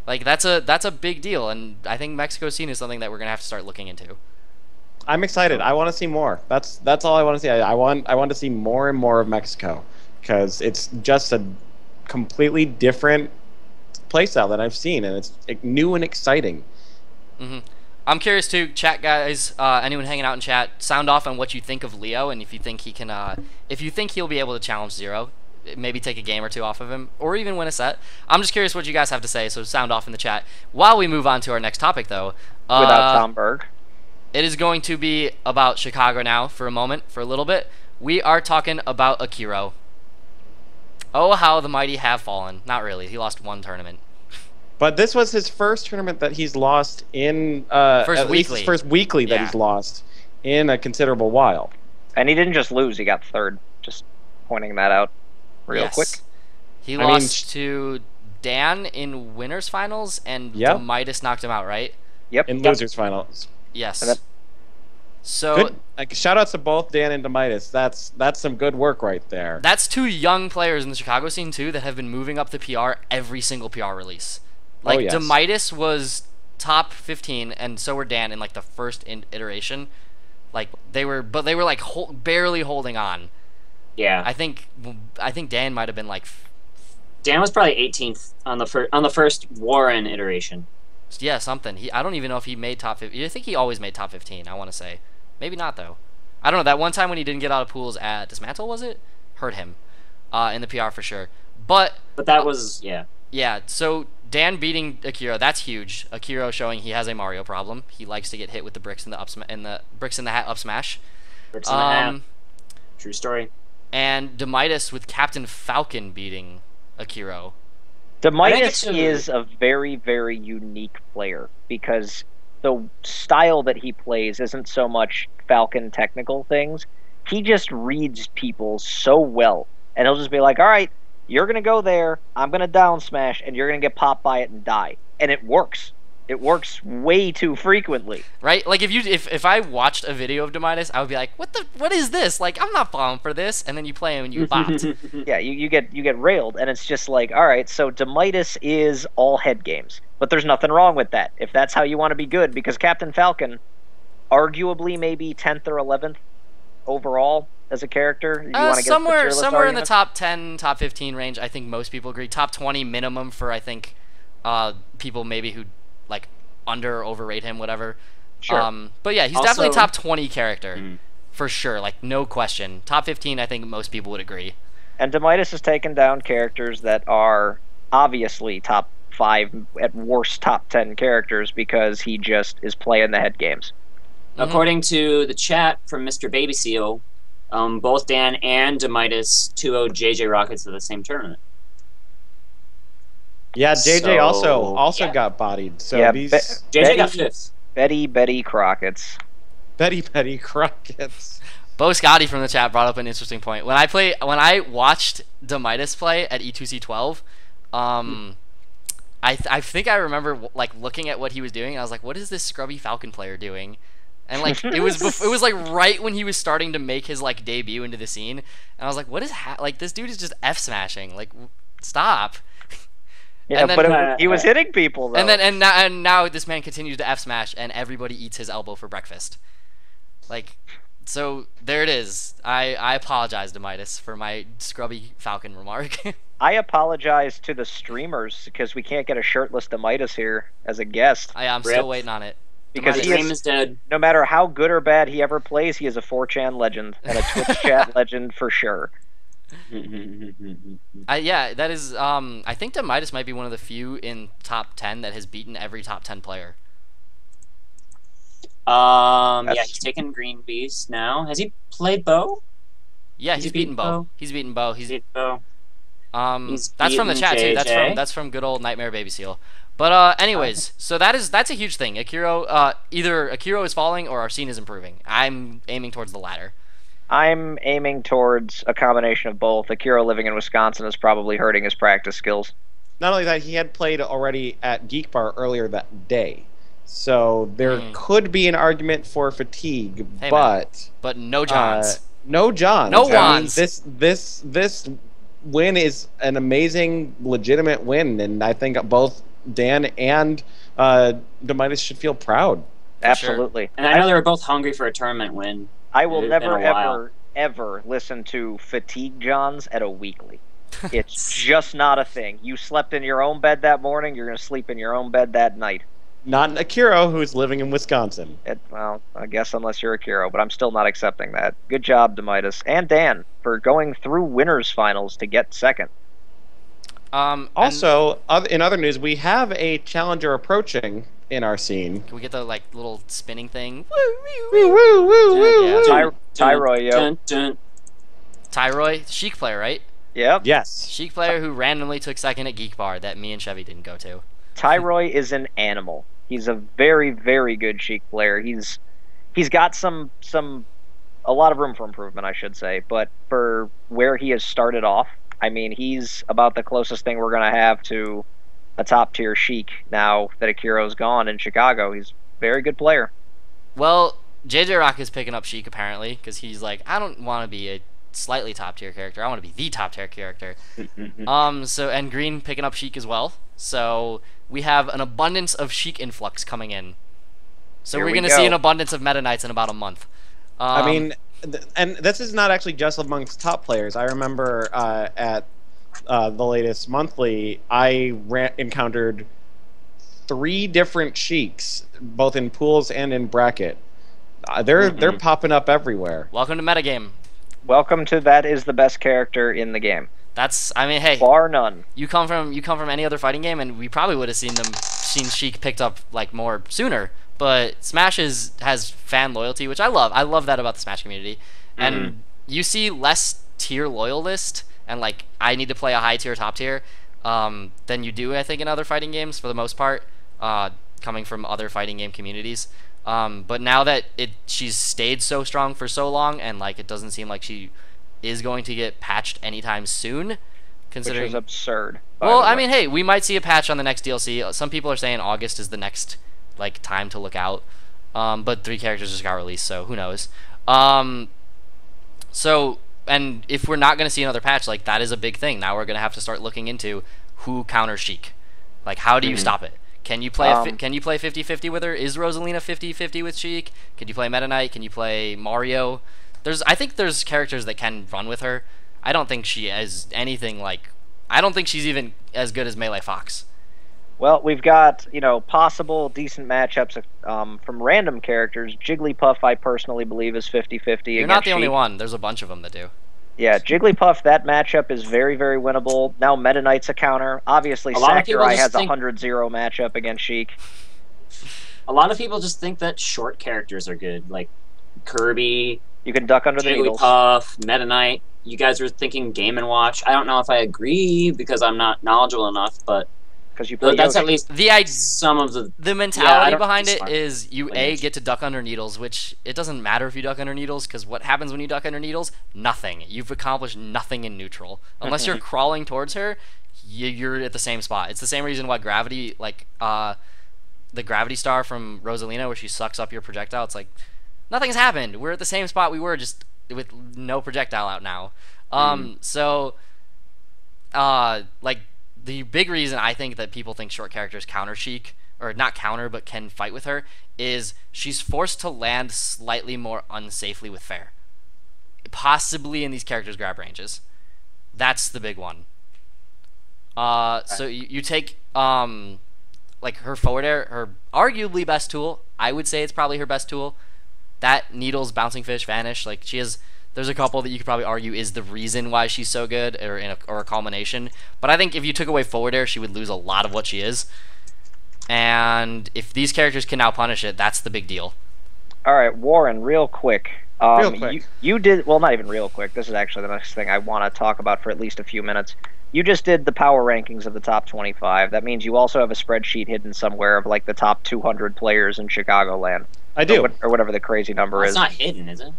Like, that's a big deal, and I think Mexico scene is something that we're gonna have to start looking into. I'm excited. I want to see more. That's all I want to see. I want to see more and more of Mexico, because it's just a completely different playstyle that I've seen, and it's new and exciting. I'm curious too, chat guys. Anyone hanging out in chat, sound off on what you think of Leo, and if you think he can, if you think he'll be able to challenge Zero, maybe take a game or two off of him, or even win a set. I'm just curious what you guys have to say. So sound off in the chat. While we move on to our next topic, though, Without Tom Berg. It is going to be about Chicago now for a moment, for a little bit. We are talking about Akiro. Oh, how the mighty have fallen. Not really. He lost 1 tournament. But this was his first tournament that he's lost in First at least his first weekly that he's lost in a considerable while. And he didn't just lose; he got 3rd. Just pointing that out real quick. He lost to Dan in winners finals, and Midas knocked him out, right? Yep. In losers finals. Yes. So good. Like, shout outs to both Dan and Demitis. That's some good work right there. That's 2 young players in the Chicago scene too that have been moving up the PR every single PR release. Like, Demitis was top 15, and so were Dan in like the first iteration. Like they were like barely holding on. Yeah. I think Dan might have been like. Dan was probably 18th on the first Warren iteration. Yeah, something. I don't even know if he made top 15. I think he always made top 15. I want to say, maybe not though. I don't know. That one time when he didn't get out of pools at Dismantle, was it? Hurt him, in the PR for sure. But that was Yeah. So Dan beating Akiro, that's huge. Akiro showing he has a Mario problem. He likes to get hit with the bricks in the bricks in the hat up smash. Bricks in the hat. True story. And Demitis with Captain Falcon beating Akiro. Demitis is a very, very unique player because the style that he plays isn't so much Falcon technical things. He just reads people so well. And he'll just be like, all right, you're going to go there, I'm going to down smash, and you're going to get popped by it and die. And it works. It works way too frequently. Right? Like, if I watched a video of Demitis, I would be like, what is this? Like, I'm not falling for this. And then you play him and you bopped. Yeah, you get railed, and it's just like, all right, so Demitis is all head games. But there's nothing wrong with that, if that's how you want to be good, because Captain Falcon, arguably maybe 10th or 11th overall as a character. You want to somewhere in the top 10, top 15 range, I think most people agree. Top 20 minimum for, I think, people maybe who like under or overrate him, whatever. Sure. But yeah, he's also definitely top 20 character for sure, like no question. Top 15, I think most people would agree. And Demitis has taken down characters that are obviously top 5, at worst top 10 characters because he just is playing the head games. According to the chat from Mr. Baby Seal, both Dan and Demitis 2-0 JJ Rockets at the same tournament. Yeah, JJ also got bodied. So yeah, JJ got 5th. Betty Crockett's. Betty Crockett's. Bo Scotty from the chat brought up an interesting point. When I watched Demitis play at E2C12, I think I remember like looking at what he was doing, and I was like, what is this scrubby Falcon player doing? And like it was like right when he was starting to make his like debut into the scene, and I was like, what is like this dude is just F smashing, like stop. Yeah, but he was hitting people though. And now this man continues to F smash, and everybody eats his elbow for breakfast. Like, So there it is. I apologize to Midas for my scrubby Falcon remark. I apologize to the streamers because we can't get a shirtless Demitis here as a guest. I'm Rip. still waiting on it. Because Demitis. he Dream is dead. No matter how good or bad he ever plays, he is a 4chan legend and a Twitch chat legend for sure. Yeah, that is. I think Demitis might be one of the few in top 10 that has beaten every top 10 player. Yeah, he's taken Green Beast now. Has he played Bo? Yeah, he's beaten Bo. He's beaten Bo. He's that's from the chat too. That's from good old Nightmare Baby Seal. But anyways, so that's a huge thing. Akiro, either Akiro is falling or our scene is improving. I'm aiming towards the latter. I'm aiming towards a combination of both. Akiro living in Wisconsin is probably hurting his practice skills. Not only that, he had played already at Geek Bar earlier that day. So there could be an argument for fatigue, Hey, but no Johns. No Johns. No I mean, Johns. this win is an amazing, legitimate win, and I think both Dan and Demitis should feel proud. Absolutely. Sure. And I know they were both hungry for a tournament win. I will never, ever listen to Fatigue Johns at a weekly. It's just not a thing. You slept in your own bed that morning, you're going to sleep in your own bed that night. Not an Akiro who's living in Wisconsin. Well, I guess unless you're Akiro, but I'm still not accepting that. Good job, Demitis. And Dan, for going through winners finals to get second. Also, in other news, we have a challenger approaching in our scene. Can we get the little spinning thing? Woo, woo, woo, woo, Yeah. Tyroy, yo. Tyroy, Sheik player, right? Yep. Yes. Sheik player who randomly took second at Geek Bar that me and Chevy didn't go to. Tyroy is an animal. He's a very, very good Sheik player. He's got a lot of room for improvement, I should say. But for where he has started off, I mean, he's about the closest thing we're going to have to a top-tier Sheik now that Akiro's gone in Chicago. He's a very good player. Well, JJ Rock is picking up Sheik apparently because he's like, I don't want to be a slightly top-tier character. I want to be the top-tier character. And Green picking up Sheik as well. So we have an abundance of Sheik influx coming in. So we're going to see an abundance of Meta Knights in about a month. I mean, and this is not actually just amongst top players. I remember at the latest monthly, I encountered 3 different Sheiks, both in pools and in bracket. They're popping up everywhere. Welcome to Metagame. Welcome to that is the best character in the game. I mean, hey, bar none. You come from any other fighting game, and we probably would have seen Sheik picked up more sooner. But Smash has fan loyalty, which I love. I love that about the Smash community. And you see less tier loyalist and I need to play a high tier, top tier, than you do, I think, in other fighting games for the most part, coming from other fighting game communities. But now that she's stayed so strong for so long, and it doesn't seem like she is going to get patched anytime soon, considering which is absurd. Well, I mean, hey, we might see a patch on the next DLC. Some people are saying August is the next time to look out. But 3 characters just got released, so who knows? And if we're not going to see another patch, that is a big thing. Now we're going to have to start looking into who counters Sheik. How do you stop it? Can you play 50-50 with her? Is Rosalina 50-50 with Sheik? Can you play Meta Knight? Can you play Mario? I think there's characters that can run with her. I don't think she is anything I don't think she's even as good as Melee Fox. Well, we've got, possible decent matchups from random characters. Jigglypuff, I personally believe, is 50-50. You're not the only one. There's a bunch of them that do. Yeah, Jigglypuff, that matchup is very, very winnable. Now Meta Knight's a counter. Obviously, Sakurai has a 100-0 matchup against Sheik. A lot of people just think that short characters are good, like Kirby. You can duck under the needles. Jigglypuff, Meta Knight. You guys were thinking Game & Watch. I don't know if I agree because I'm not knowledgeable enough, but because you play that's Yoshi. At least some of the mentality behind it is you get to duck under needles, which it doesn't matter if you duck under needles, because what happens when you duck under needles? Nothing. You've accomplished nothing in neutral unless you're crawling towards her. You're at the same spot. It's the same reason why gravity, the gravity star from Rosalina, where she sucks up your projectile. It's nothing's happened. We're at the same spot we were, just with no projectile out now. The big reason I think that people think short characters counter Sheik or not counter, but can fight with her, is she's forced to land slightly more unsafely with Fair. Possibly in these characters' grab ranges. That's the big one. So you take like her forward air, her arguably best tool. I would say it's probably her best tool. That Needles, Bouncing Fish, Vanish, like she has. There's a couple that you could probably argue is the reason why she's so good, or a culmination. But I think if you took away forward air, she would lose a lot of what she is. And if these characters can now punish it, that's the big deal. All right, Warren, real quick. Real quick. You did, well, not even real quick. This is actually the next thing I want to talk about for at least a few minutes. You just did the power rankings of the top 25. That means you also have a spreadsheet hidden somewhere of like the top 200 players in Chicagoland. I do. Or whatever the crazy number is. It's not hidden, is it?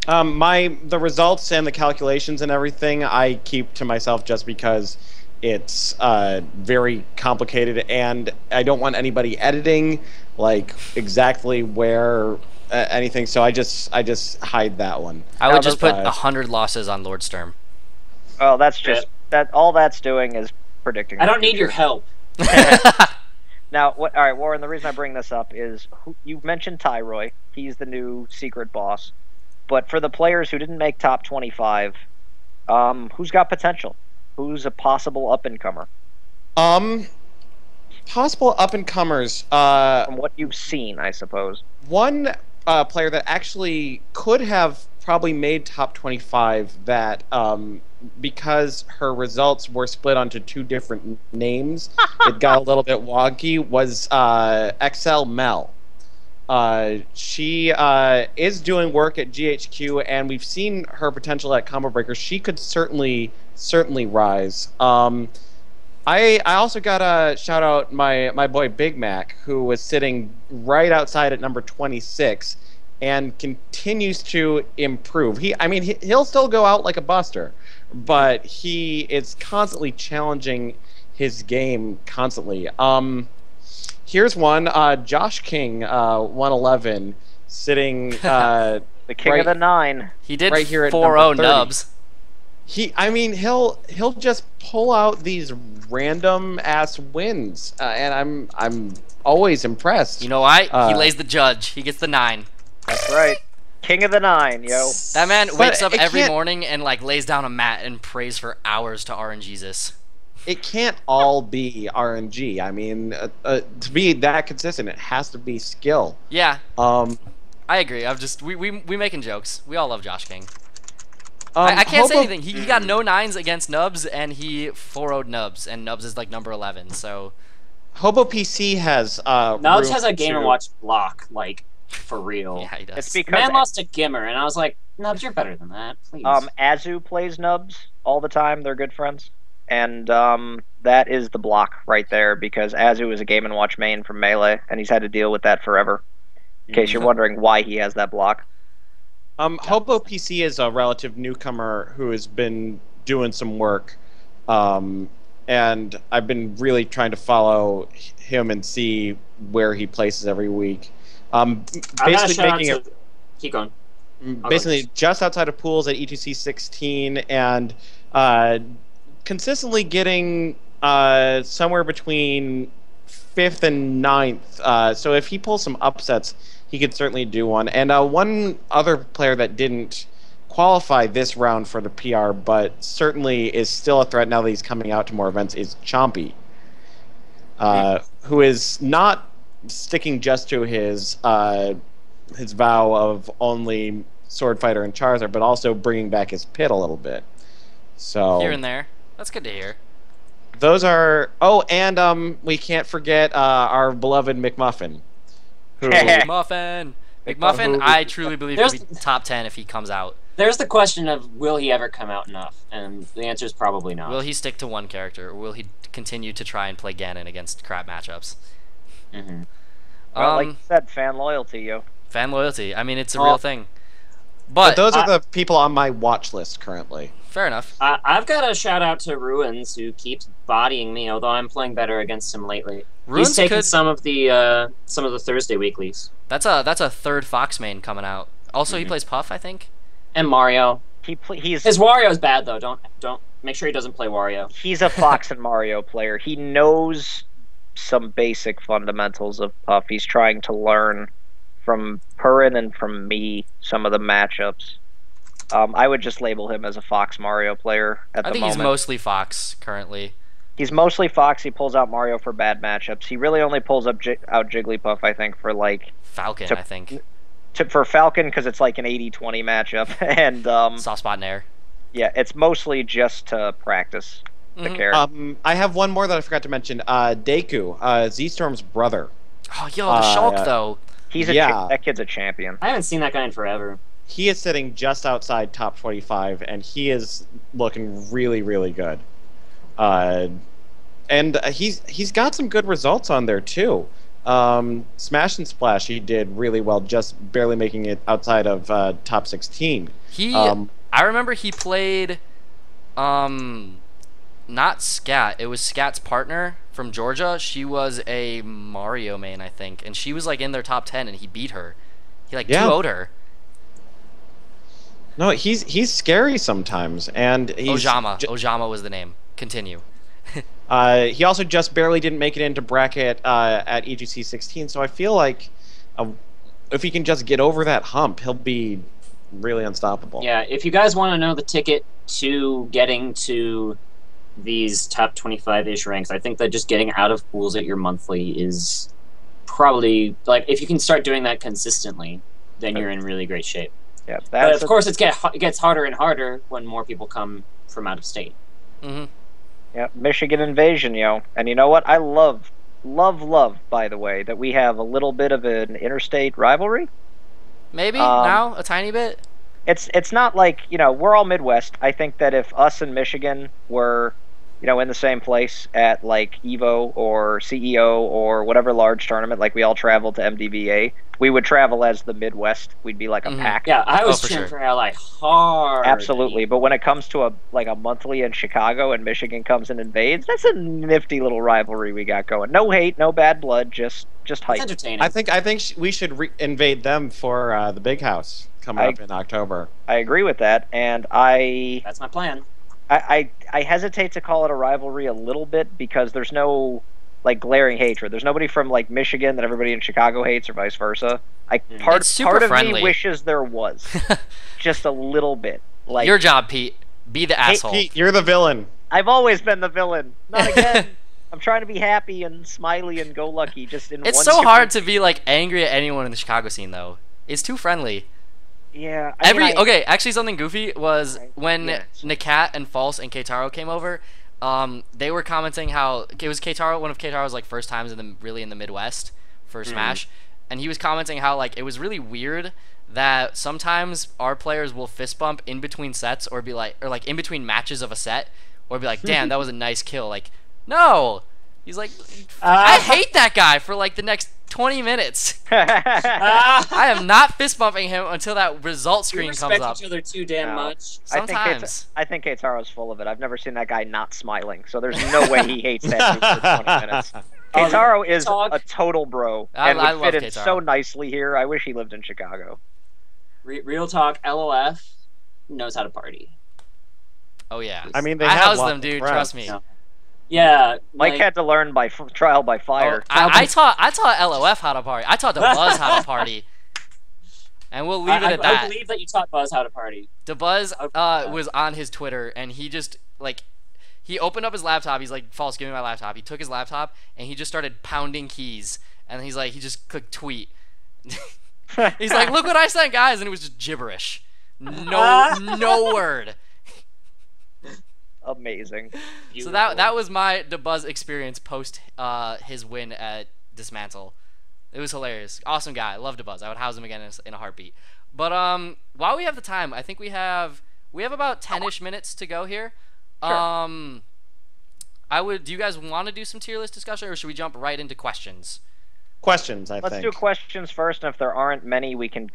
The results and the calculations and everything I keep to myself just because it's very complicated and I don't want anybody editing like exactly where anything. So I just hide that one. I would just put 100 losses on Lord Sturm. Well, that's just that. All that's doing is predicting. I don't need your help. Now, all right, Warren. The reason I bring this up is you mentioned Tyroy. He's the new secret boss. But for the players who didn't make top 25, who's got potential? Who's a possible up-and-comer? Possible up-and-comers. From what you've seen, I suppose. One player that actually could have probably made top 25 that, because her results were split onto two different names, it got a little bit wonky, was XL Mel. She is doing work at GHQ, and we've seen her potential at Combo Breaker. She could certainly rise. I also got to shout out my boy Big Mac, who was sitting right outside at number 26 and continues to improve. He'll still go out like a buster, but he is constantly challenging his game constantly. Here's one, Josh King, 111, sitting the king of the 9. He did right here at 4-0 nubs. He'll just pull out these random ass wins, and I'm always impressed. You know why? He lays the judge. He gets the 9. That's right. King of the 9, yo. That man wakes up every morning and like lays down a mat and prays for hours to RNGesus. It can't all be RNG. I mean, to be that consistent, it has to be skill. Yeah. I agree. We making jokes. We all love Josh King. I can't say anything. He got no 9s against Nubs, and he 4-0'd Nubs, and Nubs is like number 11. So Hobo PC has Nubs has a Game & Watch block, like for real. Yeah, he does. It's because Man lost to Gimmer, and I was like, Nubs, you're better than that, please. Azu plays Nubs all the time. They're good friends. And that is the block right there, because Azu is a Game & Watch main from Melee, and he's had to deal with that forever. In case you're wondering why he has that block. Hobo PC is a relative newcomer who has been doing some work, and I've been really trying to follow him and see where he places every week. Basically making it. Keep going. Basically, just outside of pools at E2C 16, and consistently getting somewhere between 5th and 9th. So if he pulls some upsets, he could certainly do one. And one other player that didn't qualify this round for the PR, but certainly is still a threat now that he's coming out to more events, is Chompy, who is not sticking just to his vow of only Sword Fighter and Charizard, but also bringing back his pit a little bit. So here and there. That's good to hear. Those are... Oh, and we can't forget our beloved McMuffin. McMuffin! McMuffin, I truly believe could be top 10 if he comes out. There's the question of, will he ever come out enough? And the answer is probably not. Will he stick to one character, or will he continue to try and play Ganon against crap matchups? Mm-hmm. Well, like you said, fan loyalty, yo. Fan loyalty. I mean, it's a real thing. But those are the people on my watch list currently. Fair enough. I've got a shout out to Ruins, who keeps bodying me, although I'm playing better against him lately. Ruins He's taken some of the Thursday weeklies. That's a third Fox main coming out. Also, he plays Puff, I think. And Mario. His Wario's bad though. Don't make sure he doesn't play Wario. He's a Fox and Mario player. He knows some basic fundamentals of Puff. He's trying to learn from Purin and from me some of the matchups. I would just label him as a Fox Mario player at the moment. I think he's mostly Fox currently. He's mostly Fox. He pulls out Mario for bad matchups. He really only pulls out Jigglypuff, I think, for like Falcon, I think. For Falcon, because it's like an 80-20 matchup. And soft spot in air. Yeah, it's mostly just to practice the character. I have one more that I forgot to mention. Deku, Z-Storm's brother. Oh, yo, the Shulk, though. He's that kid's a champion. I haven't seen that guy in forever. He is sitting just outside top 25, and he is looking really, really good. And he's got some good results on there, too. Smash and Splash, he did really well, just barely making it outside of top 16. I remember he played, not Scat. It was Scat's partner from Georgia. She was a Mario main, I think, and she was like in their top 10, and he beat her. He like 2-0'd her. No, he's scary sometimes, and he's Ojama was the name. Continue. He also just barely didn't make it into bracket at EGC 16, so I feel like if he can just get over that hump, he'll be really unstoppable. Yeah, if you guys want to know the ticket to getting to these top 25-ish ranks, I think that just getting out of pools at your monthly is probably, like, if you can start doing that consistently, then you're in really great shape. Yeah, but of course it gets harder and harder when more people come from out of state. Mm-hmm. Yeah, Michigan invasion, yo. And you know what? I love, by the way, that we have a little bit of an interstate rivalry. Maybe now a tiny bit. It's not like, we're all Midwest. I think that if us and Michigan were, in the same place at like Evo or CEO or whatever large tournament, like we all traveled to MDVA, we would travel as the Midwest. We'd be like a pack. Yeah, I was cheering for LA hard. Absolutely, but when it comes to a monthly in Chicago and Michigan comes and invades, that's a nifty little rivalry we got going. No hate, no bad blood, just hype. It's entertaining. I think we should invade them for the big house coming up in October. I agree with that, and that's my plan. I hesitate to call it a rivalry a little bit because there's no like glaring hatred. There's nobody from like Michigan that everybody in Chicago hates or vice versa. Part of me wishes there was just a little bit. Like your job, Pete. Be the asshole. Pete, you're the villain. I've always been the villain. Not again. I'm trying to be happy and smiley and go lucky. It's so hard to be like angry at anyone in the Chicago scene though. It's too friendly. Yeah. Okay, actually something goofy was when Nakat and False and Keitaro came over, they were commenting how it was one of Keitaro's like first times in the Midwest for Smash, and he was commenting how like it was really weird that sometimes our players will fist bump in between sets or like in between matches of a set or be like, "Damn, that was a nice kill." Like, no. He's like, I hate that guy for like the next 20 minutes. I am not fist bumping him until that result screen comes up. We respect each other too damn much. Sometimes. I think Keitaro's full of it. I've never seen that guy not smiling, so there's no way he hates that dude for 20 minutes. Keitaro is a total bro and would fit in so nicely here. I wish he lived in Chicago. Real talk, LOF knows how to party. Oh yeah. I mean, I house them, dude. Trust me. No. Yeah, Mike had to learn by trial by fire. I taught LOF how to party. I taught DeBuzz how to party, and we'll leave it at that. I believe that you taught Buzz how to party. DeBuzz was on his Twitter, and he just he opened up his laptop. He's like, "False, give me my laptop." He took his laptop and he just started pounding keys, and he just clicked tweet. He's like, "Look what I sent, guys," and it was just gibberish. No word. Amazing. So that was my DeBuzz experience post his win at Dismantle. It was hilarious. Awesome guy. Love DeBuzz. I would house him again in a heartbeat. But while we have the time, I think we have about 10-ish minutes to go here. Sure. Do you guys want to do some tier list discussion, or should we jump right into questions? Questions, I think. Let's do questions first, and if there aren't many, we can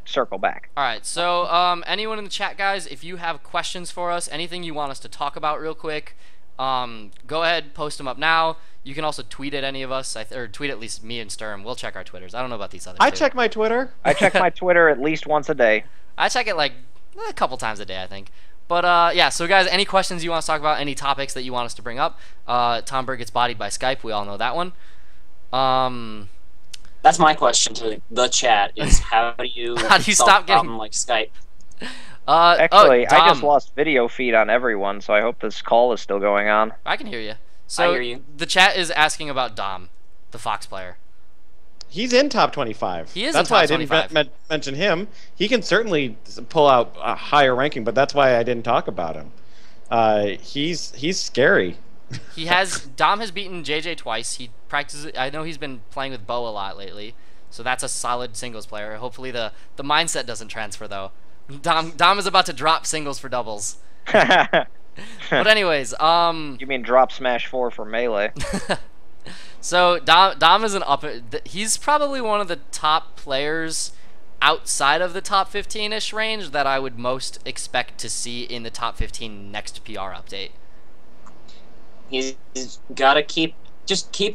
circle back. All right, so anyone in the chat, guys, if you have questions for us, anything you want us to talk about real quick, go ahead, post them up now. You can also tweet at any of us, or tweet at least me and Sturm. We'll check our Twitters. I don't know about these other two. I check my Twitter. I check my Twitter at least once a day. I check it like a couple times a day, I think. But yeah, so guys, any questions you want us to talk about, any topics that you want us to bring up? Tom Berg gets bodied by Skype. We all know that one. That's my question to the chat: is how do you stop getting like Skype? Actually, I just Dom. lost video feed on everyone, so I hope this call is still going on. I can hear you. So I hear you. The chat is asking about Dom, the Fox player. He's in top 25. He is That's in why top I didn't 25. mention him. He can certainly pull out a higher ranking, but that's why I didn't talk about him. He's scary. Dom has beaten JJ twice. He practices. I know he's been playing with Bo a lot lately, so that's a solid singles player. Hopefully the mindset doesn't transfer though. Dom is about to drop singles for doubles. But anyways, You mean drop Smash 4 for Melee? so Dom is he's probably one of the top players outside of the top 15-ish range that I would most expect to see in the top 15 next PR update. He's got to keep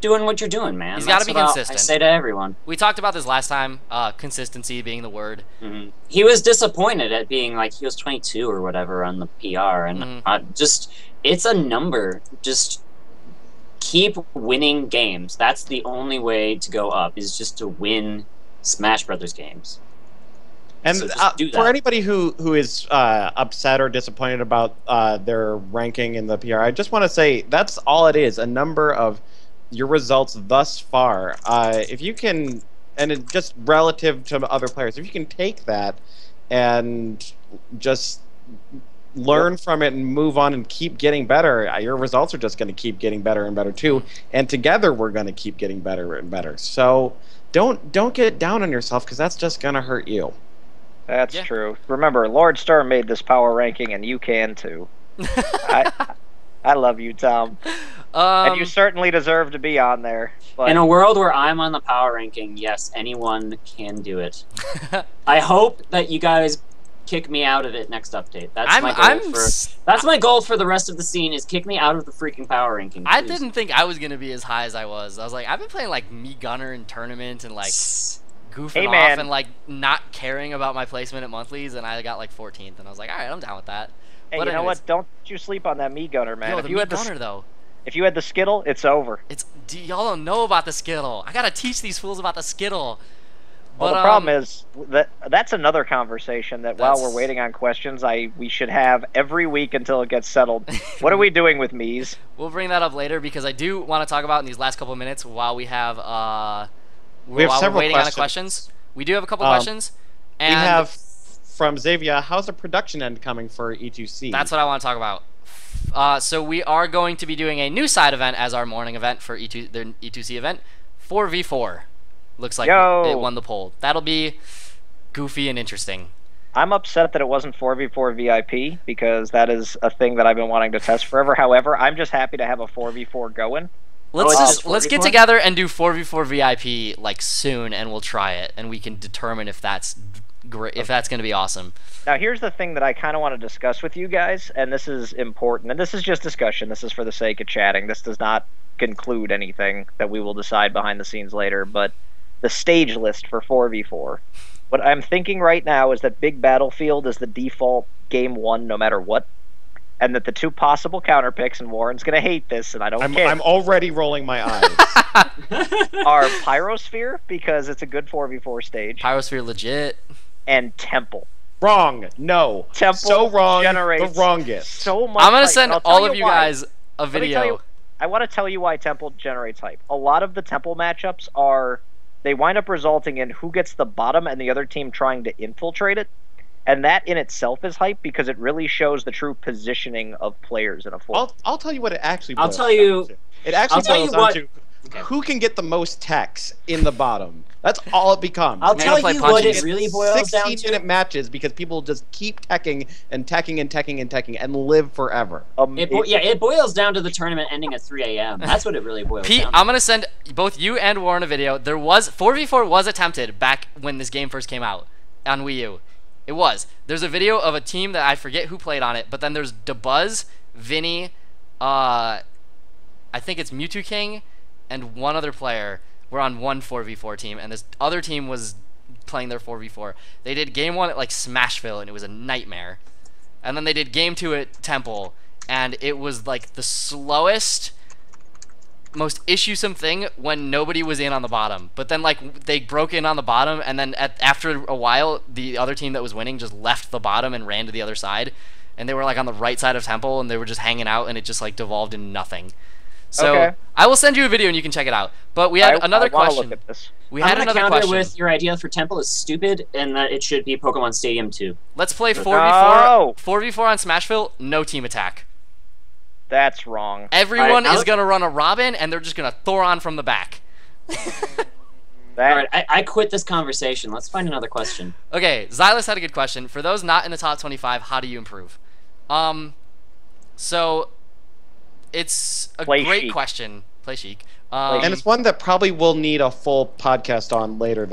doing what you're doing, man. He's got to be consistent. I say to everyone. We talked about this last time, consistency being the word. Mm-hmm. He was disappointed at being like he was 22 or whatever on the PR, and it's a number. Just keep winning games. That's the only way to go up, is just to win Smash Brothers games. And So for anybody who is upset or disappointed about their ranking in the PR, I just want to say that's all it is, a number of your results thus far. If you can, and it just relative to other players, if you can take that and just learn from it and move on and keep getting better, your results are just going to keep getting better and better too. And together we're going to keep getting better and better. So don't get down on yourself, because that's just going to hurt you. That's true. Remember, Lord Sturm made this power ranking, and you can too. I love you, Tom. And you certainly deserve to be on there. But in a world where I'm on the power ranking, yes, anyone can do it. I hope that you guys kick me out of it next update. That's my goal for the rest of the scene, is kick me out of the freaking power ranking. Please. I didn't think I was gonna be as high as I was. I was like, I've been playing like me gunner in tournament and like goofing off and like not caring about my placement at monthlies, and I got like 14th, and I was like, all right, I'm down with that. Hey, but you know what? Don't you sleep on that me gunner, man. Yo, if the you me had gunner though. If you had the Skittle, it's over. Y'all don't know about the Skittle. I gotta teach these fools about the Skittle. Well, But, the problem is that's another conversation that while we're waiting on questions, we should have every week until it gets settled. What are we doing with Mies? We'll bring that up later, because I do want to talk about in these last couple of minutes while we have we're waiting on the questions. We do have a couple questions. And we have from Xavier, how's the production end coming for E2C? That's what I want to talk about. So we are going to be doing a new side event as our morning event for their E2C event. 4v4. Looks like it won the poll. That'll be goofy and interesting. I'm upset that it wasn't 4v4 VIP, because that is a thing that I've been wanting to test forever. However, I'm just happy to have a 4v4 going. Let's get together and do 4v4 VIP like soon, and we'll try it, and we can determine if that's great, if that's going to be awesome. Now, here's the thing that I kind of want to discuss with you guys, and this is important, and this is just discussion. This is for the sake of chatting. This does not conclude anything that we will decide behind the scenes later, but the stage list for 4v4. What I'm thinking right now is that Big Battlefield is the default game one no matter what, and that the two possible counter picks, and Warren's going to hate this, and I don't care. I'm already rolling my eyes. Are Pyrosphere, because it's a good 4v4 stage. Pyrosphere legit. And Temple. Wrong. No. Temple so wrong. generates the wrongest. So much I'm going to hype. send all of you guys a video. I want to tell you why Temple generates hype. A lot of the Temple matchups they wind up resulting in who gets the bottom and the other team trying to infiltrate it. And that in itself is hype, because it really shows the true positioning of players in a 4. I'll tell you what it actually boils I'll tell you. down to. It actually boils down to who can get the most techs in the bottom. That's all it becomes. I'll tell you what it really boils down to. 16-minute matches, because people just keep teching and teching and teching and teching and live forever. It boils down to the tournament ending at 3 a.m. That's what it really boils down to. I'm going to send both you and Warren a video. 4v4 was attempted back when this game first came out on Wii U. It was. There's a video of a team that I forget who played on it, but then there's DeBuzz, Vinny, I think it's Mewtwo King, and one other player were on one 4v4 team, and this other team was playing their 4v4. They did game one at like Smashville, and it was a nightmare. and then they did game 2 at Temple, and it was like the slowest, most issuesome thing when nobody was in on the bottom. But then like they broke in on the bottom, and then after a while, the other team that was winning just left the bottom and ran to the other side, and they were like on the right side of Temple, and they were just hanging out, and it just like devolved into nothing. So Okay. I will send you a video and you can check it out. But we had another I wanna question. Look at this. We had another counter question. with your idea for Temple is stupid, and that it should be Pokemon Stadium 2. Let's play 4v4. No. 4v4 on Smashville. No team attack. That's wrong. Everyone Alright, is gonna run a Robin, and they're just gonna Thoron from the back. That Alright, I quit this conversation. Let's find another question. Okay, Xylus had a good question. For those not in the top 25, how do you improve? So it's a Play great Sheik. question. Play Sheik. And it's one that probably will need a full podcast on later.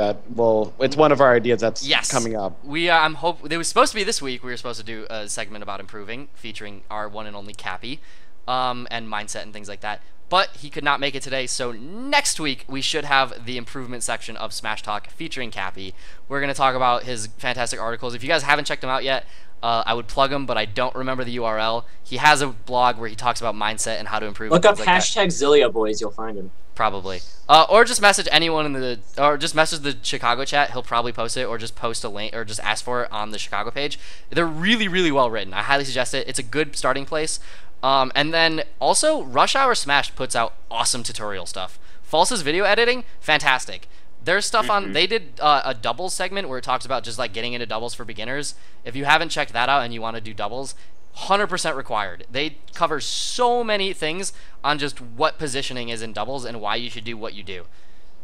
It's one of our ideas that's coming up. It was supposed to be this week. We were supposed to do a segment about improving, featuring our one and only Kappy, and mindset and things like that. But he could not make it today, so next week we should have the improvement section of Smash Talk featuring Kappy. We're going to talk about his fantastic articles. If you guys haven't checked them out yet, I would plug him, but I don't remember the URL. He has a blog where he talks about mindset and how to improve. Look up like hashtag Zillia Boys, you'll find him. Probably. Or just message anyone or just message the Chicago chat. He'll probably post it, or just post a link, or just ask for it on the Chicago page. They're really, really well written. I highly suggest it. It's a good starting place. And then also, Rush Hour Smash puts out awesome tutorial stuff. False's video editing, fantastic. There's stuff on. They did a doubles segment where it talks about just like getting into doubles for beginners. If you haven't checked that out and you want to do doubles, 100% required. They cover so many things on just what positioning is in doubles and why you should do what you do.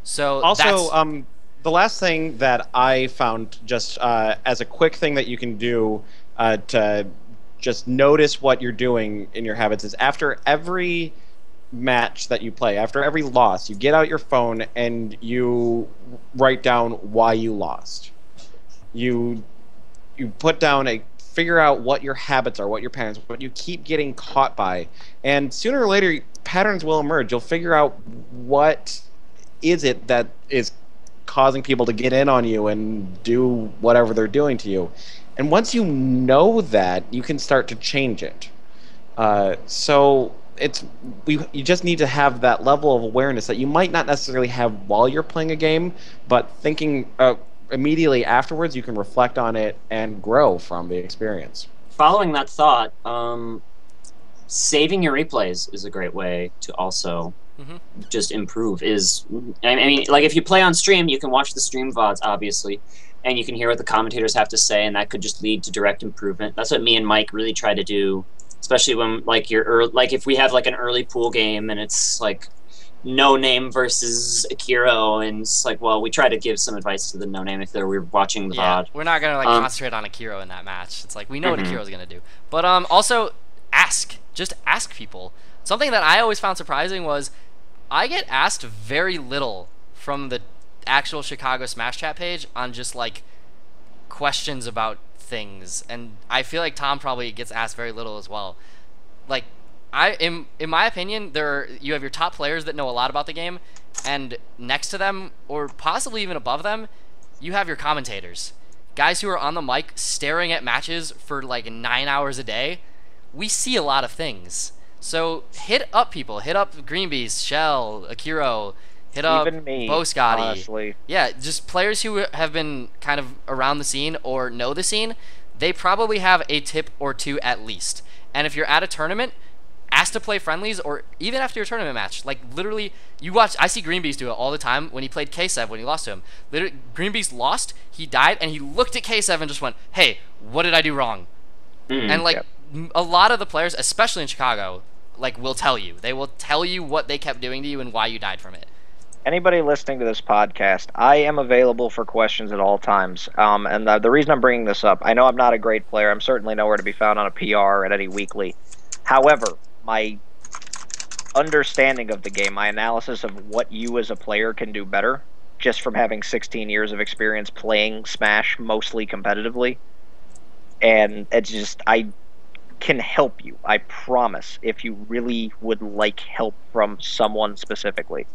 So also, the last thing that I found, just as a quick thing that you can do to just notice what you're doing in your habits, is after every match that you play, after every loss, you get out your phone and you write down why you lost. You put down figure out what your habits are, what your patterns, what you keep getting caught by, and sooner or later patterns will emerge. You'll figure out what is it that is causing people to get in on you and do whatever they're doing to you. And once you know that, you can start to change it. So you just need to have that level of awareness that you might not necessarily have while you're playing a game, but thinking immediately afterwards, you can reflect on it and grow from the experience. Following that thought, saving your replays is a great way to also just improve. I mean, like if you play on stream, you can watch the stream VODs, obviously, and you can hear what the commentators have to say, and that could just lead to direct improvement. That's what me and Mike really try to do, especially when like if we have like an early pool game and it's like No Name versus Akiro, and it's like, well, we try to give some advice to the No Name if we're watching the VOD. We're not gonna like concentrate on Akiro in that match. It's like we know what Akiro's gonna do, but also just ask people. Something that I always found surprising was I get asked very little from the actual Chicago Smash Chat page on just like questions about things, and I feel like Tom probably gets asked very little as well. Like in my opinion, you have your top players that know a lot about the game, and next to them, or possibly even above them, you have your commentators, guys who are on the mic staring at matches for like 9 hours a day. We see a lot of things, so hit up people, hit up Greenbeast, Shell, Akiro, hit up even me, Bo Scotty. honestly. Yeah, just players who have been kind of around the scene or know the scene. They probably have a tip or two at least. And if you're at a tournament, ask to play friendlies, or even after your tournament match. Like literally, I see Greenbeast do it all the time when he played K7 when he lost to him. Literally, Greenbeast lost, he died, and he looked at K7 and just went, "Hey, what did I do wrong?" And like a lot of the players, especially in Chicago, like will tell you. They will tell you what they kept doing to you and why you died from it. Anybody listening to this podcast, I am available for questions at all times. And the reason I'm bringing this up, I know I'm not a great player. I'm certainly nowhere to be found on a PR at any weekly. However, my understanding of the game, my analysis of what you as a player can do better, just from having 16 years of experience playing Smash mostly competitively, and it's just, I can help you, I promise, if you really would like help from someone specifically.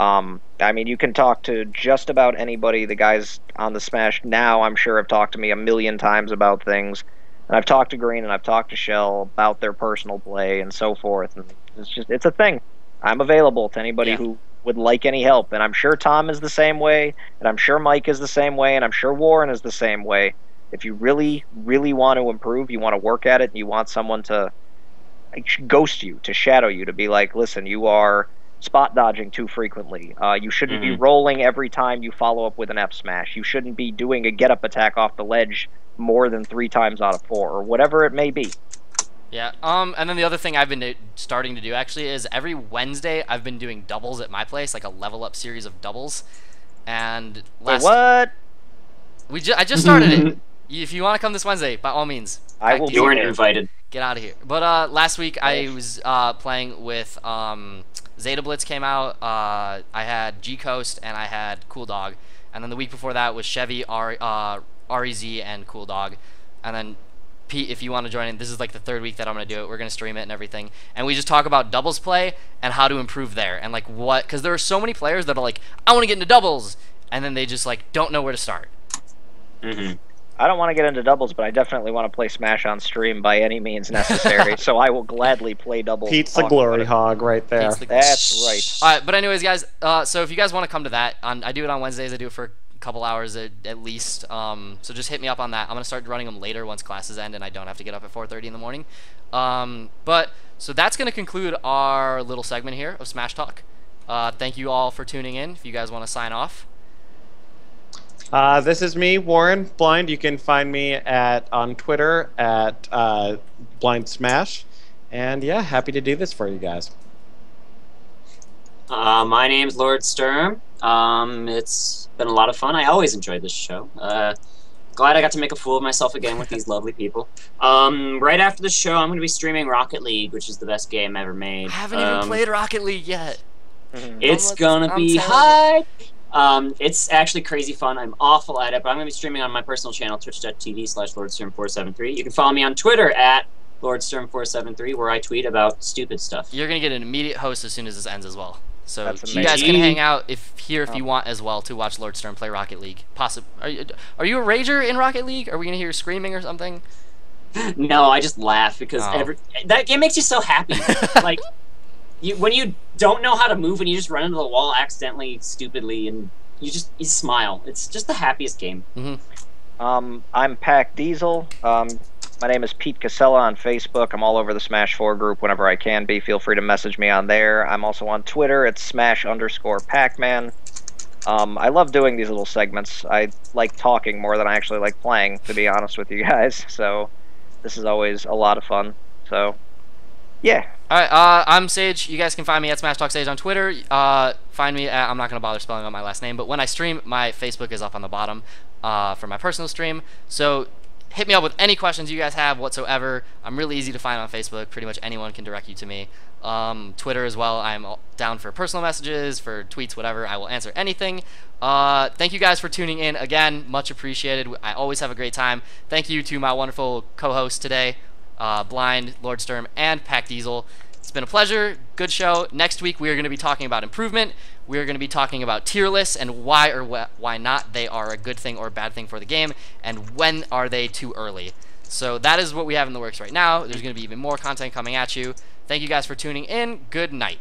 I mean, you can talk to just about anybody. The guys on the Smash now, I'm sure, have talked to me a million times about things. And I've talked to Green and I've talked to Shell about their personal play and so forth. And it's a thing. I'm available to anybody who would like any help. And I'm sure Tom is the same way. And I'm sure Mike is the same way. And I'm sure Warren is the same way. If you really, really want to improve, you want to work at it, and you want someone to ghost you, to shadow you, to be like, listen, you are spot dodging too frequently. You shouldn't be rolling every time you follow up with an F smash. You shouldn't be doing a get up attack off the ledge more than 3 times out of 4, or whatever it may be. Yeah. And then the other thing I've been starting to do actually is every Wednesday I've been doing doubles at my place, like a level up series of doubles. And Wait, what? I just started it. If you want to come this Wednesday, by all means. I will. You weren't invited. Get out of here. But last week I was playing with Zeta Blitz came out. I had G Coast and I had Cool Dog. And then the week before that was Chevy, REZ, and Cool Dog. And then Pete, if you want to join in, this is like the 3rd week that I'm going to do it. We're going to stream it and everything. And we just talk about doubles play and how to improve there. And like what, because there are so many players that are like, I want to get into doubles. And then they just like don't know where to start. I don't want to get into doubles, but I definitely want to play Smash on stream by any means necessary. So I will gladly play doubles. Pete's the glory hog right there. That's right. All right, but anyways, guys, so if you guys want to come to that, I do it on Wednesdays. I do it for a couple hours at least. So just hit me up on that. I'm going to start running them later once classes end and I don't have to get up at 4:30 in the morning. So that's going to conclude our little segment here of Smash Talk. Thank you all for tuning in. If you guys want to sign off. This is me, Warren Blind. You can find me on Twitter at Blind Smash. And yeah, happy to do this for you guys. My name's Lord Sturm. It's been a lot of fun. I always enjoyed this show. Glad I got to make a fool of myself again with these lovely people. Right after the show, I'm going to be streaming Rocket League, which is the best game ever made. I haven't even played Rocket League yet. It's gonna be hype. It's actually crazy fun. I'm awful at it, but I'm going to be streaming on my personal channel, twitch.tv/LordSturm473. You can follow me on Twitter at LordSturm473, where I tweet about stupid stuff. You're going to get an immediate host as soon as this ends as well. So That's you guys can hang out if you want as well to watch Lord Sturm play Rocket League. Are you a rager in Rocket League? Are we going to hear you screaming or something? No, I just laugh because that game makes you so happy. Like... when you don't know how to move and you just run into the wall accidentally, stupidly, and you smile. It's just the happiest game. I'm Pac Diesel. My name is Pete Casella on Facebook. I'm all over the Smash 4 group whenever I can be. Feel free to message me on there. I'm also on Twitter. It's Smash_Pacman. I love doing these little segments. I like talking more than I actually like playing, to be honest with you guys. So this is always a lot of fun. So yeah. Alright, I'm Sage. You guys can find me at Smash Talk Sage on Twitter. Find me at, I'm not going to bother spelling out my last name, but when I stream, my Facebook is up on the bottom for my personal stream. So hit me up with any questions you guys have whatsoever. I'm really easy to find on Facebook. Pretty much anyone can direct you to me. Twitter as well. I'm down for personal messages, for tweets, whatever. I will answer anything. Thank you guys for tuning in again. Much appreciated. I always have a great time. Thank you to my wonderful co-hosts today. Blind, Lord Sturm, and Pac Diesel. It's been a pleasure. Good show. Next week we are going to be talking about improvement. We are going to be talking about tier lists and why or why not they are a good thing or a bad thing for the game, and when are they too early. So that is what we have in the works right now. There's going to be even more content coming at you. Thank you guys for tuning in. Good night.